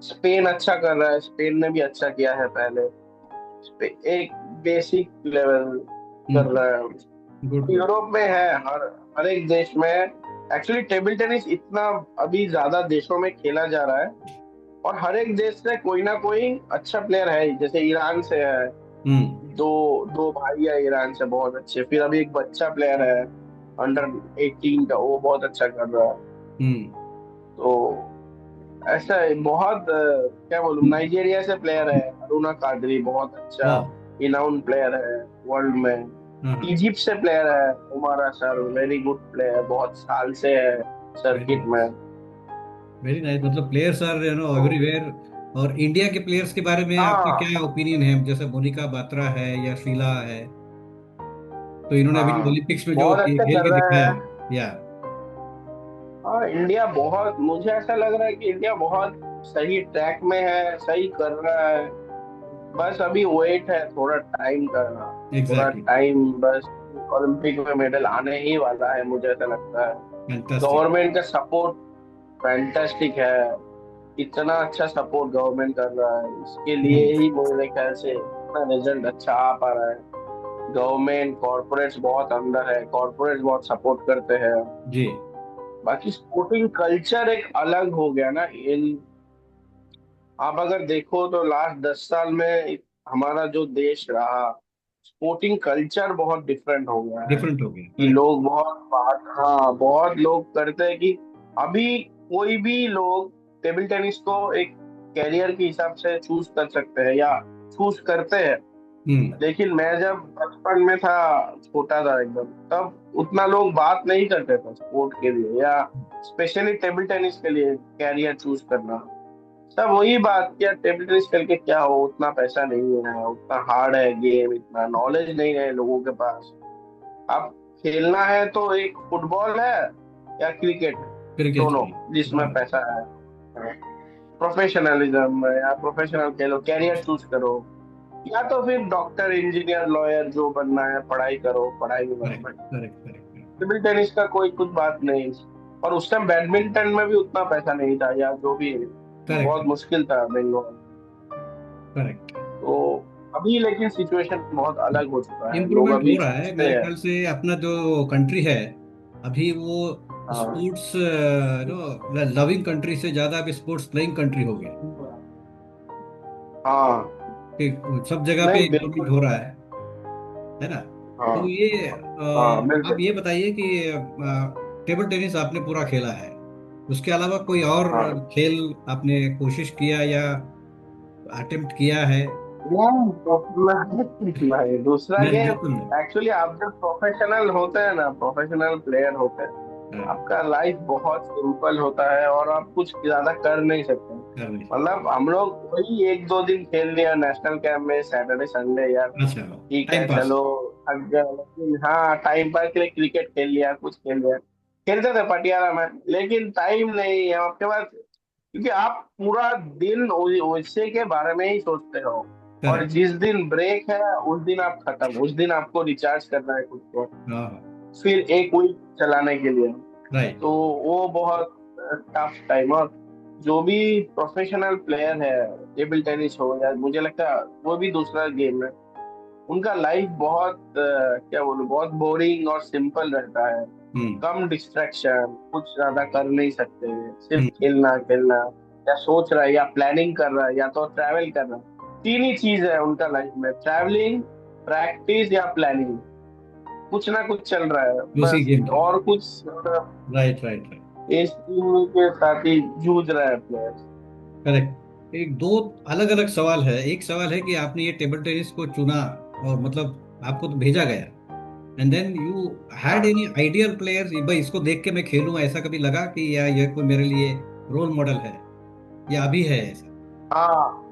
स्पेन अच्छा कर रहा है, स्पेन ने भी अच्छा किया है पहले। एक बेसिक लेवल कर हम्म। रहा है। Good good. यूरोप में है, हर हर एक देश में। एक्चुअली टेबल टेनिस इतना अभी ज्यादा देशों में खेला जा रहा है, और हर एक देश से कोई ना कोई अच्छा प्लेयर है ही। जैसे ईरान से है, हम्म। दो दो भाई है ईरान से बहुत अच्छे। फिर अभी एक बच्चा प्लेयर है अंडर 18 का, वो बहुत अच्छा कर रहा है। हम्म। तो ऐसा है बहुत क्या बोलूं, नाइजीरिया से प्लेयर है अरुणा कादरी, बहुत अच्छा वाह। इनाउन प्लेयर है वर्ल्ड में। हाँ हाँ। इजिप्ट से प्लेयर है Umara sir, very good player, बहुत साल से है वेरी सर्किट में। नाइस। वेरी नाइस, मतलब प्लेयर्स आर तो एवरीवेयर। और इंडिया के प्लेयर्स के बारे में आपका हाँ क्या ओपिनियन है? जैसे मोनिका बात्रा है या शीला है, तो इन्होंने अभी हाँ, ओलंपिक्स में जो बहुत अच्छा खेल कर के रहा दिखाया। है। या। हाँ, इंडिया बहुत, मुझे ऐसा लग रहा है कि इंडिया बहुत सही ट्रैक में है, सही कर रहा है। बस अभी वेट है, थोड़ा टाइम करना, थोड़ा एग्जैक्टली। टाइम बस। ओलंपिक में मेडल आने ही वाला है, मुझे ऐसा लगता है। फैंटास्टिक। गवर्नमेंट का सपोर्ट फैंटास्टिक है। इतना अच्छा सपोर्ट गवर्नमेंट कर रहा है, इसके लिए हम्म। ही मेरे ख्याल से इतना रिजल्ट अच्छा आ पा रहा है। गवर्नमेंट कॉर्पोरेट्स बहुत अंदर है, कॉर्पोरेट्स बहुत सपोर्ट करते हैं। जी। बाकी स्पोर्टिंग कल्चर एक अलग हो गया ना इन। आप अगर देखो तो लास्ट 10 साल में हमारा जो देश रहा, स्पोर्टिंग कल्चर बहुत डिफरेंट हो गया है। डिफरेंट हो गया, कि करेक्ट। लोग बहुत बात, हाँ, बहुत लोग करते हैं कि अभी कोई भी लोग टेबल टेनिस को एक कैरियर के हिसाब से चूज कर सकते हैं या चूज करते हैं। हम्म। लेकिन मैं जब बचपन में था, छोटा था एकदम, तब उतना लोग बात नहीं करते थे स्पोर्ट के लिए, या स्पेशली टेबल टेनिस के लिए कैरियर चूज करना। सब वही बात, क्या टेबल टेनिस खेल के क्या हो, उतना पैसा नहीं है, उतना हार्ड है गेम, इतना नॉलेज नहीं है लोगों के पास। अब खेलना है तो एक फुटबॉल है या क्रिकेट है, क्रिकेट दोनों ही। जिसमें दोनों। पैसा है। प्रोफेशनलिज्म या प्रोफेशनल खेलो, कैरियर चूज करो, या तो फिर डॉक्टर इंजीनियर लॉयर जो बनना है, पढ़ाई करो, पढ़ाई में करेक्ट बस। Correct correct. टेबल टेनिस का कोई कुछ बात नहीं। और उस टाइम बैडमिंटन में भी उतना पैसा नहीं था, या जो भी, करेक्ट बहुत मुश्किल था बेंगलोर। करेक्ट। तो अभी लेकिन सिचुएशन बहुत अलग हो चुका है, लोग इम्प्रूवमेंट हो अभी रहा है सोचते मेरे हैं। ख्याल से। अपना जो कंट्री है अभी वो हाँ स्पोर्ट्स नो लविंग कंट्री से ज्यादा अभी स्पोर्ट्स प्लेइंग कंट्री हो गया। हाँ, कि सब जगह पे नहीं इम्प्रूवमेंट बिल्कुल। हो रहा है ना? हाँ तो ये हाँ आप बिल्कुल। ये बताइए कि टेबल टेनिस आपने पूरा खेला है, उसके अलावा कोई और हाँ, खेल आपने कोशिश किया या अटेम्प्ट किया है? नहीं, दूसरा नहीं, गेम। बिल्कुल नहीं। एक्चुअली आप जब प्रोफेशनल होते हैं ना, प्रोफेशनल प्लेयर होते हैं, हाँ, आपका लाइफ बहुत सिंपल होता है और आप कुछ ज्यादा कर नहीं सकते। कर नहीं मतलब हम लोग वही 1-2 दिन खेल लिया नेशनल कैंप में, सैटरडे संडे यार, सकते। अच्छा। ठीक टाइम है पास। चलो, थक गए, लेकिन हाँ टाइम पास के लिए क्रिकेट खेल लिया, कुछ खेल लिया, खेलते थे पटियाला में। लेकिन टाइम नहीं है आपके पास, क्योंकि आप पूरा दिन उससे के बारे में ही सोचते हो। और करेक्ट। जिस दिन ब्रेक है उस दिन आप खत्म, उस दिन आपको रिचार्ज करना है खुद को, हाँ। फिर एक वीक चलाने के लिए। राइट। तो वो बहुत टफ टाइम। और जो भी प्रोफेशनल प्लेयर है, टेबल टेनिस हो या मुझे लगता है वो भी दूसरा गेम है, उनका लाइफ बहुत क्या बोलूं, बहुत बोरिंग और सिंपल रहता है। हम्म। कम डिस्ट्रैक्शन, कुछ ज्यादा कर नहीं सकते, सिर्फ हम्म। खेलना खेलना, या सोच रहा है या प्लानिंग कर रहा है या तो ट्रैवल कर रहा है। तीन ही चीज है उनका लाइफ में, ट्रैवलिंग, प्रैक्टिस या प्लानिंग। कुछ ना कुछ चल रहा है उसी बस, गेम के। और कुछ मतलब राइट राइट राइट। इस टीम के साथ ही जूझ रहा है प्लेयर्स। करेक्ट। एक दो अलग अलग सवाल है। एक सवाल है कि आपने ये टेबल टेनिस को चुना और मतलब आपको तो भेजा गया, एंड देन यू हैड हाँ एनी आइडियल प्लेयर्स, भाई इसको देख के मैं खेलूं, ऐसा कभी लगा कि या ये कोई मेरे लिए रोल मॉडल है, या अभी है ऐसा? हाँ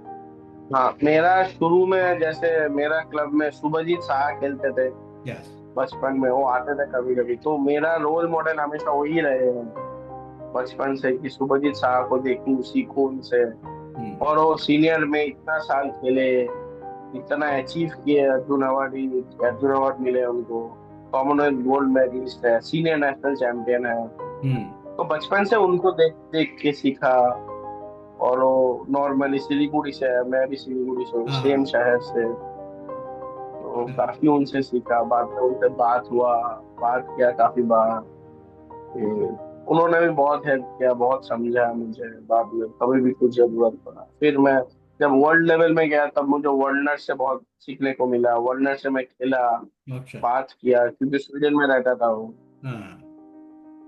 हाँ, मेरा शुरू में जैसे मेरा क्लब में शुभजीत शाह खेलते थे यस। बचपन में, वो आते थे कभी कभी, तो मेरा रोल मॉडल हमेशा वही रहे हैं बचपन से, कि शुभजीत शाह को देखूं, सीखूं उनसे। हम्म। और वो सीनियर में इतना साल खेले, इतना अचीव किए, अर्जुन अवार्ड मिले उनको। कॉमनवेल्थ गोल्ड मेडलिस्ट है, सीनियर नेशनल चैंपियन है। हम्म। तो बचपन से उनको देख देख के सीखा। और वो नॉर्मली सिलीगुड़ी से है, मैं भी सिलीगुड़ी से हूँ, सेम हाँ। शहर से। तो काफी उनसे सीखा, बाद में उनसे बात हुआ, बात किया काफी बार। फिर उन्होंने भी बहुत हेल्प किया, बहुत समझा मुझे। बाद में कभी भी कुछ जरूरत पड़ा, फिर मैं जब वर्ल्ड लेवल में गया तब मुझे वर्ल्डनर से बहुत सीखने को मिला। वर्ल्डनर से मैं खेला, अच्छा। बात किया, क्योंकि स्वीडन में रहता था वो। हाँ।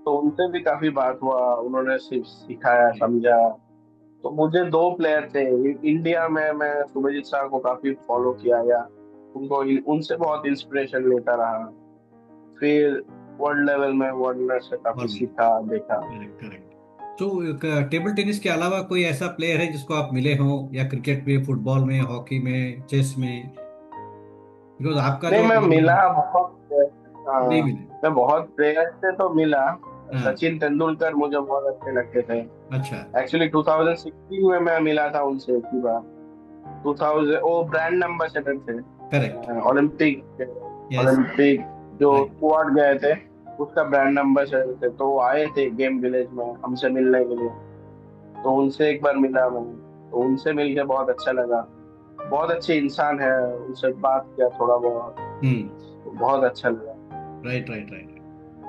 तो उनसे भी काफी बात हुआ, उन्होंने सिखाया, समझा। तो मुझे दो प्लेयर थे इंडिया में, मैं सुभजीत शाह को काफी फॉलो किया, या उनसे बहुत इंस्पिरेशन लेता रहा। फिर वर्ल्ड लेवल में वर्ल्डनर से काफी वर्ल्ड। सीखा, देखा। Correct, correct. तो टेबल टेनिस के अलावा कोई ऐसा प्लेयर है जिसको आप मिले हो, या क्रिकेट में, फुटबॉल में, हॉकी में, चेस में? बिकॉज आपका नहीं, जो मैं मिला बहुत। नहीं हाँ, मिले। मैं बहुत प्लेयर से तो मिला। हाँ। सचिन तेंदुलकर मुझे बहुत अच्छे लगते थे। अच्छा। एक्चुअली 2016 में मैं मिला था उनसे एक ही बार। 2000 वो ब्रांड एम्बेसडर थे करेक्ट। ओलंपिक। यस। ओलंपिक जो राइट। स्क्वाड गए थे, उसका ब्रांड एम्बेसडर थे। तो वो आए थे गेम विलेज में हमसे मिलने के लिए। तो उनसे एक बार मिला मैंने, तो उनसे मिलके बहुत अच्छा लगा। बहुत अच्छे इंसान है, उनसे बात किया थोड़ा बहुत, हम्म। तो बहुत अच्छा लगा। Right, right, right.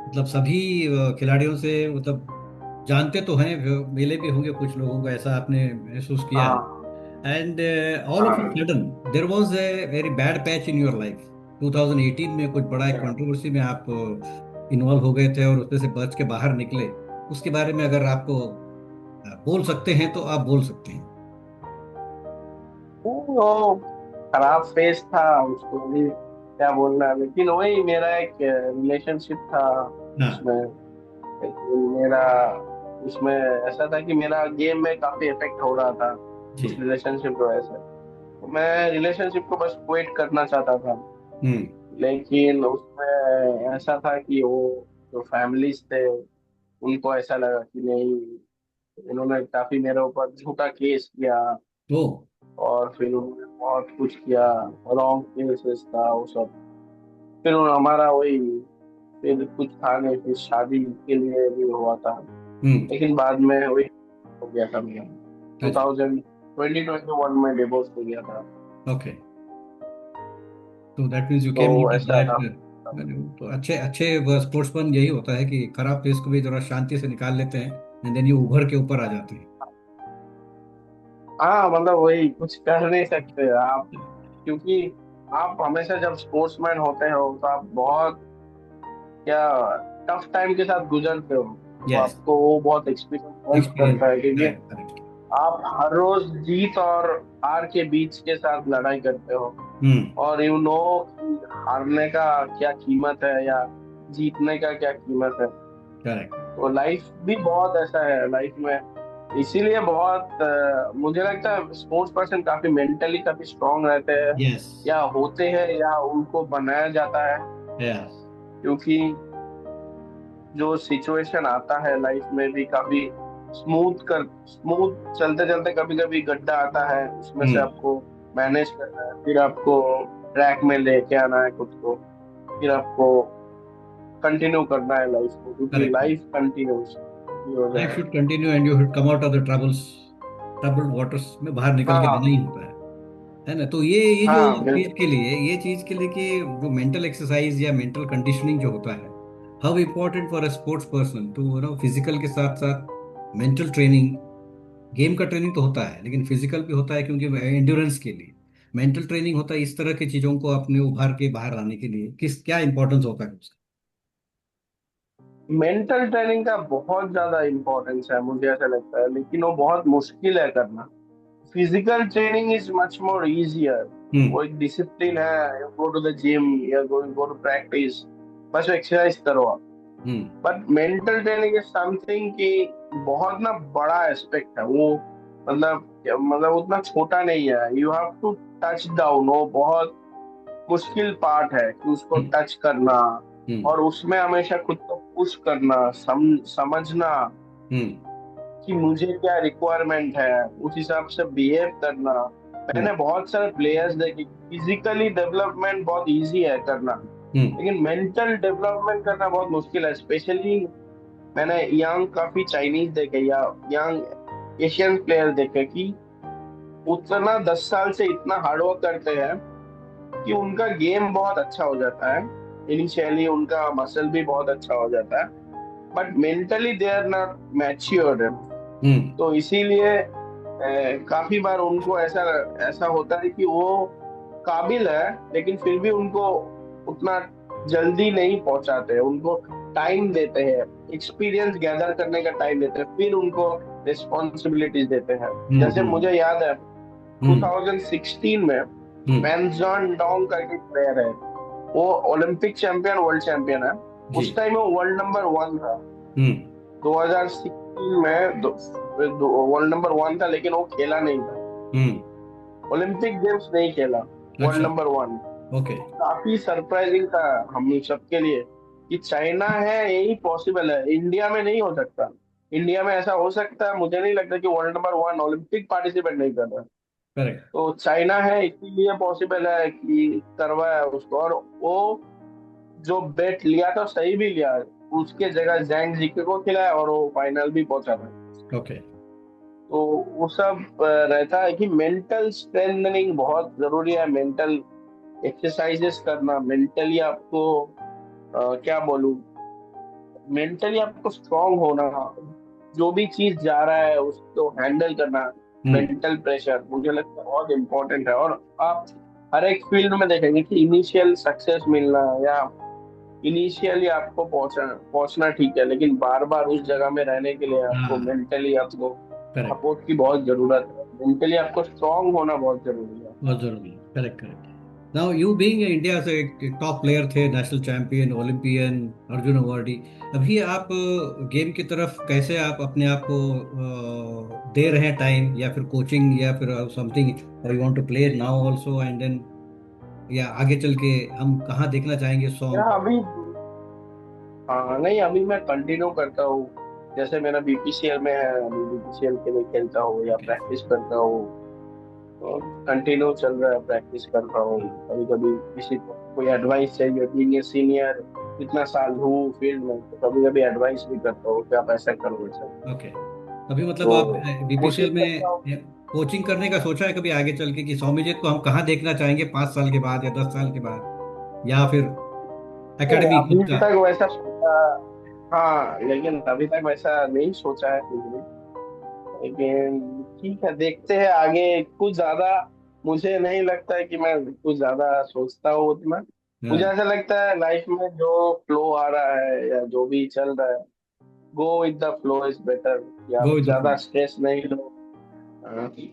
मतलब सभी खिलाड़ियों से मतलब जानते तो हैं, मिले भी होंगे कुछ लोगों को, ऐसा आपने महसूस किया है? हाँ, एंड ऑल ऑफ अ हाँ। Sudden there was a very bad patch in your life. 2018 में कुछ बड़ा एक कंट्रोवर्सी में आप इन्वॉल्व हो गए थे और उसमें से बच के बाहर निकले। उसके बारे में अगर आपको बोल सकते हैं तो आप बोल सकते हैं। वो खराब फेस था, उसको भी क्या बोलना। लेकिन वही मेरा एक रिलेशनशिप था हाँ। उसमें। लेकिन मेरा उसमें ऐसा था कि मेरा गेम में काफी इफेक्ट हो रहा था उस जी। रिलेशनशिप की वजह से। तो मैं रिलेशनशिप को बस क्विट करना चाहता था। हम्म। लेकिन उसमें ऐसा था कि वो जो फैमिलीज थे, उनको ऐसा लगा कि नहीं, उन्होंने काफी मेरे ऊपर झूठा केस किया। तो और फिर उन्होंने बहुत कुछ किया, रॉन्ग केसेस था वो सब। फिर हमारा वही, फिर कुछ था नहीं, फिर शादी के लिए भी हुआ था। हम्म। लेकिन बाद में वही हो गया था मेरा। अच्छा। 2021 में डिवोर्स हो गया था। ओके। तो दैट मीन्स यू तो केम आउट ऑफ ऐसा दैट। था। तो अच्छे अच्छे स्पोर्ट्समैन यही होता है कि खराब फेस को भी जरा शांति से निकाल लेते हैं, एंड देन ये उभर के ऊपर आ जाते हैं। हाँ, मतलब वही, कुछ कर नहीं सकते आप, क्योंकि आप हमेशा जब स्पोर्ट्समैन होते हो तो आप बहुत क्या टफ टाइम के साथ गुजरते हो। तो यस। आपको वो बहुत एक्सपीरियंस हेल्प एक्सपीरियंस। करता है, क्योंकि करेक्ट, करेक्ट। आप हर रोज जीत और हार के बीच के साथ लड़ाई करते हो। हम्म। और यू नो कि हारने का क्या कीमत है, या जीतने का क्या कीमत है। करेक्ट। तो लाइफ भी बहुत ऐसा है लाइफ में। इसीलिए बहुत मुझे लगता है स्पोर्ट्स पर्सन काफी मेंटली काफी स्ट्रांग रहते हैं, यस। या होते हैं, या उनको बनाया जाता है। यस। क्योंकि जो सिचुएशन आता है लाइफ में भी काफी स्मूथ चलते चलते कभी कभी गड्ढा आता है, उसमें से हम्म। आपको मैनेज करना है, फिर आपको ट्रैक में लेके आना है खुद को, फिर आपको कंटिन्यू करना है लाइफ को, क्योंकि करेक्ट। लाइफ कंटिन्यूस हो लाइफ जाए। Should continue and you should come out of the troubled waters में बाहर निकल के आना ही हाँ, होता है ना? तो ये जो हाँ, चीज के बिल्कुल। लिए, ये चीज के लिए कि जो मेंटल एक्सरसाइज या मेंटल कंडीशनिंग जो होता है, how important for a sports person to physical के साथ साथ मेंटल ट्रेनिंग। गेम का ट्रेनिंग तो होता है लेकिन फिजिकल भी होता है, क्योंकि एंड्योरेंस के लिए मेंटल ट्रेनिंग होता है। इस तरह की चीजों को अपने उभार के बाहर लाने के लिए किस क्या इंपॉर्टेंस होता है उसका? मेंटल ट्रेनिंग का बहुत ज्यादा इम्पोर्टेंस है, मुझे ऐसा लगता है, लेकिन वो बहुत मुश्किल है करना। Physical training is much more easier. Hmm. वो एक डिसिप्लिन है, you go to the gym, या गो टू प्रैक्टिस, बस एक्सरसाइज करो आप। Hmm. But mental training is something कि बहुत ना बड़ा एस्पेक्ट है वो। मतलब उतना छोटा नहीं है, you have to touch down. वो बहुत मुश्किल पार्ट है कि उसको हम्म। टच करना, हम्म। और उसमें हमेशा खुद को पुश करना, समझना हम्म। कि मुझे क्या रिक्वायरमेंट है, उस हिसाब से बिहेव करना। हम्म। मैंने बहुत सारे प्लेयर्स देखे, फिजिकली डेवलपमेंट बहुत इजी है करना, हम्म। लेकिन मेंटल डेवलपमेंट करना बहुत मुश्किल है। स्पेशली मैंने यंग काफी चाइनीज देखे या यंग एशियन प्लेयर देखे कि उतना 10 साल से इतना हार्डवर्क करते हैं कि उनका गेम बहुत अच्छा हो जाता है। इनिशियली उनका मसल भी बहुत अच्छा हो जाता है, but mentally they are not matured. Hmm. तो इसीलिए काफी बार उनको ऐसा ऐसा होता है कि वो काबिल है, लेकिन फिर भी उनको उतना जल्दी नहीं पहुंचाते हैं। उनको टाइम देते हैं, एक्सपीरियंस गैदर करने का टाइम देते हैं, फिर उनको रिस्पॉन्सिबिलिटीज देते हैं। हम्म। जैसे हम्म। मुझे याद है हम्म। 2016 में हम्म। फैंजॉन डोंग करके प्लेयर है, वो ओलंपिक चैंपियन, वर्ल्ड चैंपियन है। जी। उस टाइम वो वर्ल्ड नंबर वन था। हम्म। 2016 में वर्ल्ड नंबर वन था, लेकिन वो खेला नहीं था, हम्म। ओलंपिक गेम्स नहीं खेला। वर्ल्ड अच्छा। Number one. ओके। काफी सरप्राइजिंग था हम सबके लिए कि चाइना है, यही पॉसिबल है, इंडिया में नहीं हो सकता। इंडिया में ऐसा हो सकता है, मुझे नहीं लगता कि world number one Olympic participate नहीं कर रहा। करेक्ट। तो चाइना है, इसीलिए पॉसिबल है कि करवाया उसको। और वो जो बेट लिया था सही भी लिया, उसके जगह जैंग जिके को खिलाया और वो फाइनल भी पहुंचा था। ओके। तो वो सब रहता है कि मेंटल स्ट्रेंथनिंग बहुत जरूरी है। मेंटल एक्सरसाइजेस करना, मेंटली आपको क्या बोलूं, मेंटली आपको स्ट्रांग होना, जो भी चीज जा रहा है उसको हैंडल करना। हम्म। मेंटल प्रेशर मुझे लगता है बहुत इंपॉर्टेंट है। और आप हर एक फील्ड में देखेंगे कि इनिशियल सक्सेस मिलना या इनिशियली आपको पहुंचना पहुंचना ठीक है, लेकिन बार बार उस जगह में रहने के लिए आपको हाँ। मेंटली आपको करेक्ट। सपोर्ट की बहुत जरूरत है। मेंटली आपको स्ट्रांग होना बहुत जरूरी है। बहुत जरूरी है। Correct, correct. Now you being India से एक टॉप प्लेयर थे, national champion, Olympian, Arjun awardee. अभी आप गेम की तरफ कैसे आप अपने आप को दे रहे हैं टाइम, या फिर कोचिंग, या फिर समथिंग, और you want to play now also and then, या आगे चल के हम कहाँ देखना चाहेंगे या सॉन्ग? अभी, हाँ नहीं, अभी मैं कंटिन्यू करता हूँ। जैसे मेरा बीपीसीएल में है, अभी बीपीसीएल के लिए खेलता हूँ या ओके। प्रैक्टिस करता हूँ। तो कंटिन्यू चल रहा है, प्रैक्टिस कर रहा हूँ। कभी कभी किसी को कोई एडवाइस चाहिए, बीइंग सीनियर इतना साल हूँ फील्ड में, तो कभी कभी एडवाइस भी करता हूँ कि आप ऐसा करो वैसा करो। ओके। अभी मतलब आप तो कोशिश बीपीसीएल करता हूँ। में कोचिंग करने का सोचा है कभी आगे चल के, कि सौम्यजीत को हम कहाँ देखना चाहेंगे 5 साल के बाद या 10 साल के बाद, या फिर नहीं, एकेडमी खुद अभी का? तक वैसा सोचा, हाँ लेकिन अभी तक वैसा नहीं सोचा है कुछ भी। लेकिन ठीक है, देखते हैं आगे। कुछ ज्यादा मुझे नहीं लगता है कि मैं कुछ ज्यादा सोचता हूँ उतना। मुझे हाँ। ऐसा लगता है लाइफ में जो फ्लो आ रहा है या जो भी चल रहा है, go with the flow is better. कि गो आप विद द ज्यादा फ्लो। स्ट्रेस नहीं लो।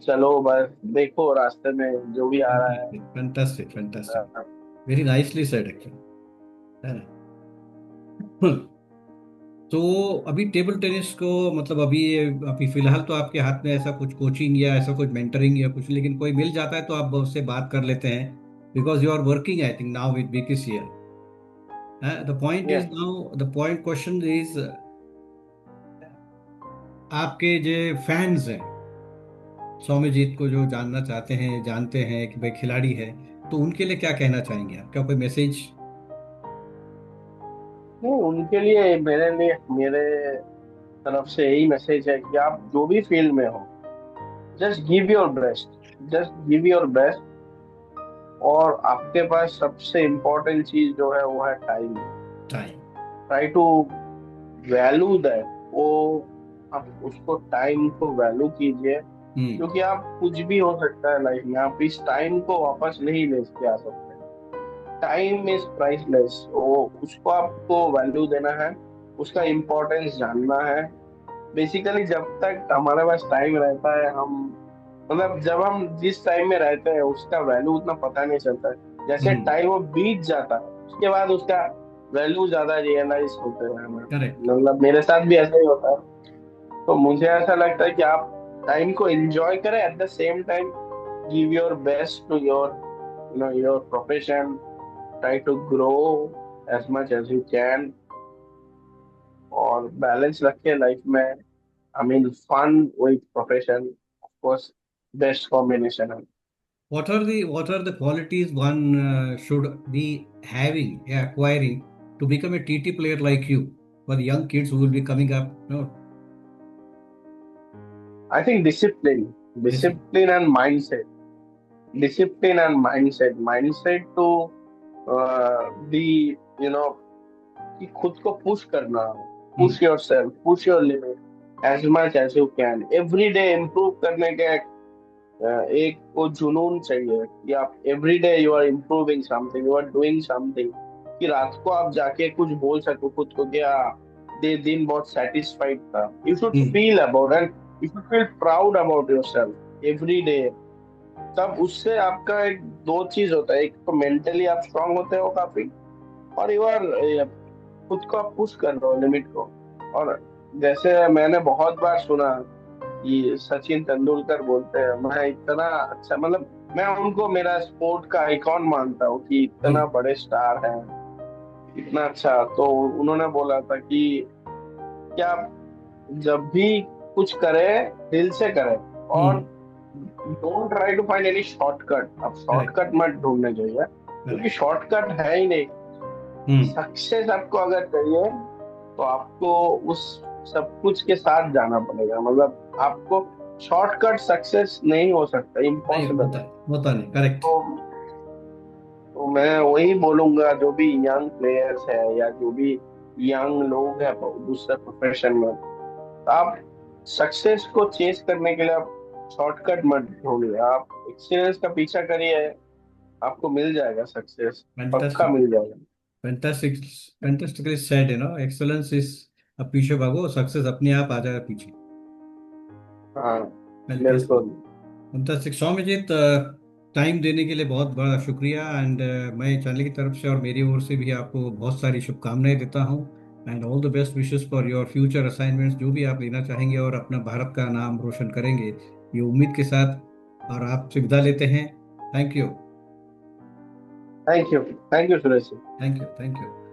चलो बस देखो रास्ते में जो भी आ रहा है। Fantastic, fantastic, fantastic. Uh, very nicely said actually, है ना? तो अभी टेबल टेनिस को मतलब अभी फिलहाल तो आपके हाथ में ऐसा कुछ कोचिंग या ऐसा कुछ मेंटरिंग या कुछ, लेकिन कोई मिल जाता है तो आप उससे बात कर लेते हैं, because you are working I think now with BPCL. The point is yes, now, the point question is, आपके जो फैंस हैं सौम्यजीत को, जो जानना चाहते हैं, जानते हैं कि भाई खिलाड़ी है, तो उनके लिए क्या कहना चाहेंगे? आपका कोई मैसेज? नहीं उनके लिए, मेरे तरफ से यही मैसेज है कि आप जो भी फील्ड में हो, just give your best, just give your best. और आपके पास सबसे इम्पोर्टेंट चीज जो है वो है time. Time. Try to value that. वो आप उसको, टाइम को वैल्यू कीजिए, हम्म। क्योंकि आप कुछ भी हो सकता है लाइफ में, आप इस टाइम को वापस नहीं ले के आ सकते। टाइम इज प्राइसलेस, वो उसको आपको वैल्यू देना है, उसका इम्पोर्टेंस जानना है। बेसिकली जब तक हमारे पास टाइम रहता है, हम मतलब जब हम जिस टाइम में रहते हैं उसका वैल्यू उतना पता नहीं चलता है। जैसे हम्म। टाइम वो बीत जाता है, उसके बाद उसका वैल्यू ज्यादा रियलाइज होते हैं हमें। करेक्ट। मतलब मेरे साथ भी ऐसा ही होता है। तो मुझे ऐसा लगता है कि आप टाइम को एंजॉय करें, at the same time give your best to your your profession. Try to grow as much as you can, और बैलेंस रखे लाइफ में। I mean fun with profession, of course best combination है। what are the qualities one should be having, yeah, acquiring to become a TT player like you for the young kids who will be coming up? No, I think discipline, this is. discipline and mindset, discipline and mindset to be, कि खुद को push करना, push yourself, push your limit as much as you can, every day improve करने के एक को जुनून चाहिए कि आप every day you are improving something, you are doing something, कि रात को आप जाके कुछ बोल सको खुद को कि दे दिन बहुत सेटिस्फाइड था. You should feel about and you should feel proud about yourself every day. तब उससे आपका एक दो चीज होता है, एक तो मेंटली आप स्ट्रांग होते हो काफी, और यू आर खुद को आप पुश कर रहे हो लिमिट को. और जैसे मैंने बहुत बार सुना कि सचिन तेंदुलकर बोलते हैं, मैं इतना अच्छा, मतलब मैं उनको मेरा स्पोर्ट का आइकॉन मानता हूँ कि इतना बड़े स्टार हैं, इतना अच्छा. तो उन्होंने बोला था कि क्या जब भी कुछ करे दिल से करे, और don't try to find any shortcut. आप शॉर्टकट मत ढूंढने चाहिए, क्योंकि शॉर्टकट है ही नहीं. सक्सेस आपको अगर चाहिए तो आपको उस सब कुछ के साथ जाना पड़ेगा. मतलब आपको शॉर्टकट सक्सेस नहीं हो सकता, इम्पॉसिबल होता नहीं. करेक्ट. तो मैं वही बोलूंगा, जो भी यंग प्लेयर्स है या जो भी यंग लोग हैं दूसरे प्रोफेशन में, आप सक्सेस को चेस करने के लिए आप शॉर्टकट मत ढूंढिए, आप एक्सीलेंस का पीछा करिए, आपको मिल जाएगा सक्सेस, पक्का मिल जाएगा. Fantastic, fantastically said. Excellence is अब पीछे भागो, सक्सेस अपने आप आ जाएगा पीछे. हाँ, Fantastic. बिल्कुल. फैंटास्टिक. सौम्यजीत, टाइम देने के लिए बहुत बड़ा शुक्रिया. एंड मैं चैनल की तरफ से और मेरी ओर से भी आपको बहुत सारी शुभकामनाएं देता हूँ. And all the best wishes for your future assignments, जो भी आप लेना चाहेंगे और अपना भारत का नाम रोशन करेंगे, ये उम्मीद के साथ. और आपसे विदा लेते हैं. Thank you. Thank you Suresh. Thank you.